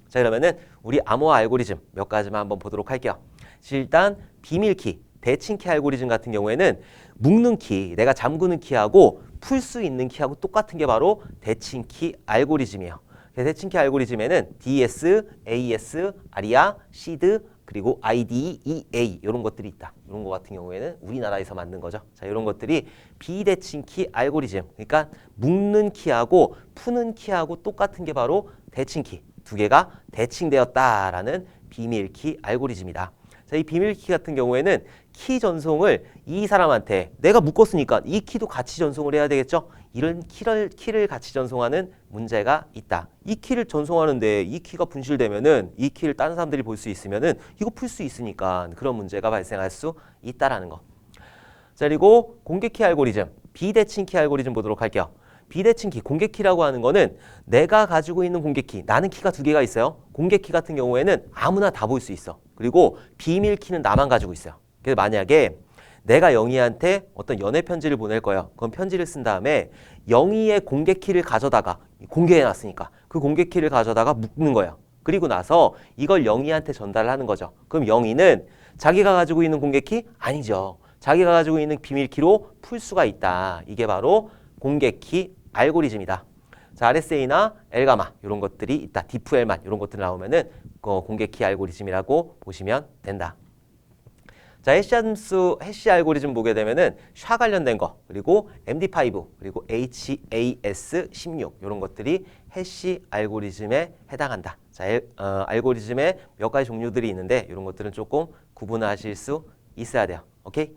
Speaker 1: 자, 그러면은 우리 암호화 알고리즘 몇 가지만 한번 보도록 할게요. 일단 비밀키, 대칭키 알고리즘 같은 경우에는 묶는 키, 내가 잠그는 키하고 풀 수 있는 키하고 똑같은 게 바로 대칭키 알고리즘이에요. 대칭키 알고리즘에는 DS, AS, 아리아, 시드, 그리고 IDEA 이런 것들이 있다. 이런 거 같은 경우에는 우리나라에서 만든 거죠. 자, 이런 것들이 비대칭키 알고리즘. 그러니까 묶는 키하고 푸는 키하고 똑같은 게 바로 대칭키. 두 개가 대칭되었다라는 비밀키 알고리즘이다. 자, 이 비밀키 같은 경우에는 키 전송을 이 사람한테 내가 묶었으니까 이 키도 같이 전송을 해야 되겠죠? 이런 키를 같이 전송하는 문제가 있다. 이 키를 전송하는데 이 키가 분실되면은 이 키를 다른 사람들이 볼 수 있으면은 이거 풀 수 있으니까 그런 문제가 발생할 수 있다라는 거. 자, 그리고 공개키 알고리즘, 비대칭키 알고리즘 보도록 할게요. 비대칭키, 공개키라고 하는 거는 내가 가지고 있는 공개키, 나는 키가 두 개가 있어요. 공개키 같은 경우에는 아무나 다 볼 수 있어. 그리고 비밀키는 나만 가지고 있어요. 그래서 만약에 내가 영희한테 어떤 연애 편지를 보낼 거예요. 그럼 편지를 쓴 다음에 영희의 공개키를 가져다가 공개해놨으니까 그 공개키를 가져다가 묶는 거예요. 그리고 나서 이걸 영희한테 전달을 하는 거죠. 그럼 영희는 자기가 가지고 있는 공개키? 아니죠. 자기가 가지고 있는 비밀키로 풀 수가 있다. 이게 바로 공개키 알고리즘이다. 자, RSA나 엘가마 이런 것들이 있다. 디프엘만 이런 것들 나오면은 공개키 알고리즘이라고 보시면 된다. 자, 해시 알고리즘 보게 되면은 샤 관련된 거, 그리고 MD5, 그리고 HAS16 이런 것들이 해시 알고리즘에 해당한다. 자, 알고리즘에 몇 가지 종류들이 있는데 이런 것들은 조금 구분하실 수 있어야 돼요. 오케이?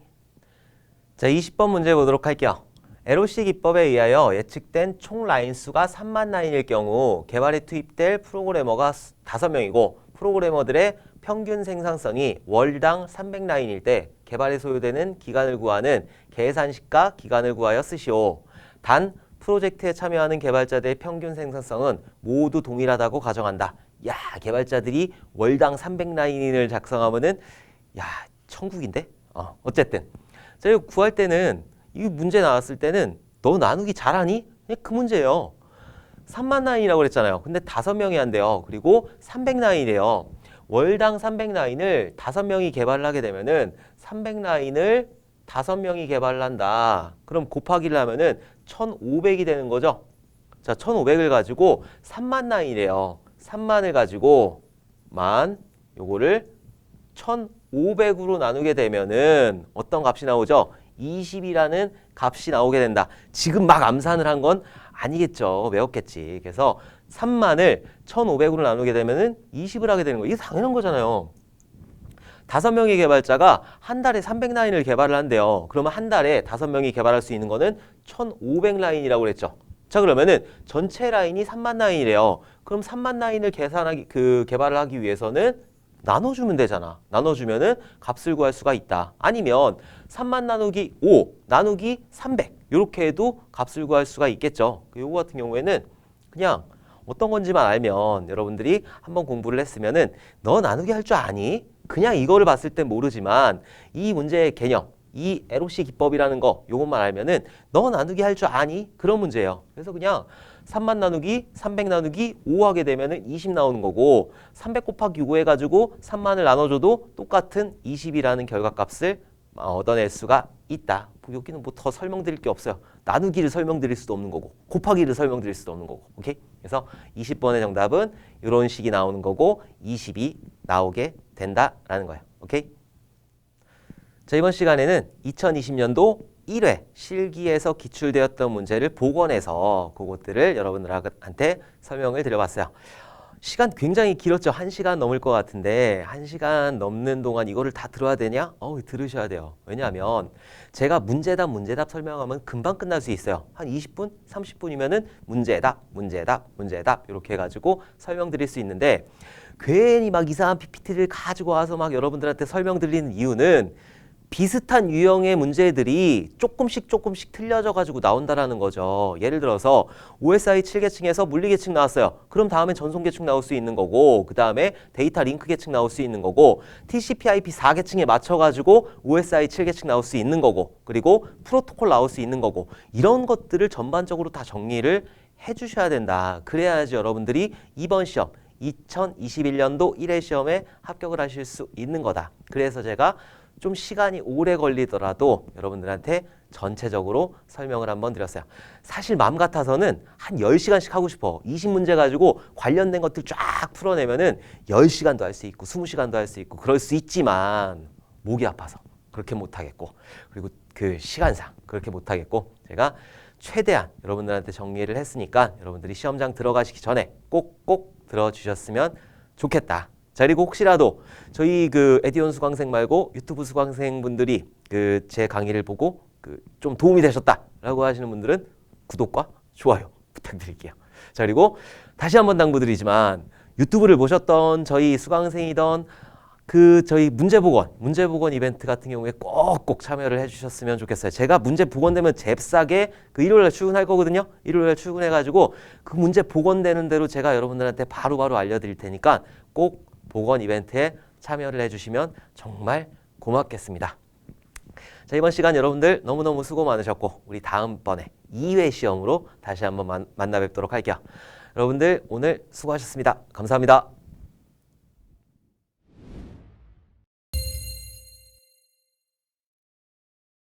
Speaker 1: 자, 20번 문제 보도록 할게요. LOC 기법에 의하여 예측된 총 라인 수가 3만 라인일 경우 개발에 투입될 프로그래머가 5명이고 프로그래머들의 평균 생산성이 월당 300라인일 때 개발에 소요되는 기간을 구하는 계산식과 기간을 구하여 쓰시오. 단 프로젝트에 참여하는 개발자들의 평균 생산성은 모두 동일하다고 가정한다. 야, 개발자들이 월당 300라인을 작성하면은 야, 천국인데? 어쨌든 자, 이거 구할 때는 이 문제 나왔을 때는 너 나누기 잘하니? 그냥 그 문제예요. 3만 라인이라고 그랬잖아요. 근데 5명이 한대요. 그리고 300라인이래요. 월당 300라인을 5명이 개발을 하게 되면은 300라인을 5명이 개발을 한다. 그럼 곱하기를 하면은 1500이 되는 거죠. 자, 1500을 가지고 3만 라인이래요. 3만을 가지고 요거를 1500으로 나누게 되면은 어떤 값이 나오죠? 20이라는 값이 나오게 된다. 지금 막 암산을 한 건 아니겠죠. 외웠겠지. 그래서 3만을 1500으로 나누게 되면은 20을 하게 되는 거. 이게 당연한 거잖아요. 5명의 개발자가 한 달에 300라인을 개발을 한대요. 그러면 한 달에 5명이 개발할 수 있는 거는 1500라인이라고 그랬죠. 자, 그러면은 전체 라인이 3만 라인이래요. 그럼 3만 라인을 개발을 하기 위해서는 나눠주면 되잖아. 나눠주면은 값을 구할 수가 있다. 아니면 3만 나누기 5 나누기 300 이렇게 해도 값을 구할 수가 있겠죠. 요거 같은 경우에는 그냥 어떤 건지만 알면 여러분들이 한번 공부를 했으면은 너 나누기 할 줄 아니? 그냥 이거를 봤을 땐 모르지만 이 문제의 개념, 이 LOC 기법이라는 거 요것만 알면은 너 나누기 할 줄 아니? 그런 문제예요. 그래서 그냥 3만 나누기 300 나누기 5 하게 되면은 20 나오는 거고 300 곱하기 5 해가지고 3만을 나눠줘도 똑같은 20이라는 결과값을 얻어낼 수가 있다. 여기는 뭐 더 설명드릴 게 없어요. 나누기를 설명드릴 수도 없는 거고 곱하기를 설명드릴 수도 없는 거고. 오케이? 그래서 20번의 정답은 이런 식이 나오는 거고 20이 나오게 된다라는 거예요. 오케이? 자, 이번 시간에는 2020년도 1회 실기에서 기출되었던 문제를 복원해서 그것들을 여러분들한테 설명을 드려봤어요. 시간 굉장히 길었죠. 1시간 넘을 것 같은데 1시간 넘는 동안 이거를 다 들어야 되냐? 들으셔야 돼요. 왜냐하면 제가 문제답 설명하면 금방 끝날 수 있어요. 한 20분, 30분이면은 문제답 이렇게 해가지고 설명드릴 수 있는데 괜히 막 이상한 PPT를 가지고 와서 막 여러분들한테 설명드리는 이유는 비슷한 유형의 문제들이 조금씩 틀려져 가지고 나온다라는 거죠. 예를 들어서 OSI 7계층에서 물리계층 나왔어요. 그럼 다음에 전송계층 나올 수 있는 거고 그 다음에 데이터 링크 계층 나올 수 있는 거고 TCP/IP 4계층에 맞춰가지고 OSI 7계층 나올 수 있는 거고 그리고 프로토콜 나올 수 있는 거고 이런 것들을 전반적으로 다 정리를 해주셔야 된다. 그래야지 여러분들이 이번 시험 2021년도 1회 시험에 합격을 하실 수 있는 거다. 그래서 제가 좀 시간이 오래 걸리더라도 여러분들한테 전체적으로 설명을 한번 드렸어요. 사실 마음 같아서는 한 10시간씩 하고 싶어. 20문제 가지고 관련된 것들 쫙 풀어내면은 10시간도 할 수 있고 20시간도 할 수 있고 그럴 수 있지만 목이 아파서 그렇게 못하겠고 그리고 그 시간상 그렇게 못하겠고 제가 최대한 여러분들한테 정리를 했으니까 여러분들이 시험장 들어가시기 전에 꼭 들어주셨으면 좋겠다. 자, 그리고 혹시라도 저희 그 에디온 수강생 말고 유튜브 수강생 분들이 그 제 강의를 보고 그 좀 도움이 되셨다라고 하시는 분들은 구독과 좋아요 부탁드릴게요. 자, 그리고 다시 한번 당부드리지만 유튜브를 보셨던 저희 수강생이던 그 저희 문제 복원 이벤트 같은 경우에 꼭 참여를 해주셨으면 좋겠어요. 제가 문제 복원되면 잽싸게 그 일요일날 출근할 거거든요. 일요일날 출근해가지고 그 문제 복원되는 대로 제가 여러분들한테 바로바로 알려드릴 테니까 꼭 복원 이벤트에 참여를 해주시면 정말 고맙겠습니다. 자, 이번 시간 여러분들 너무너무 수고 많으셨고 우리 다음번에 2회 시험으로 다시 한번 만나 뵙도록 할게요. 여러분들 오늘 수고하셨습니다. 감사합니다.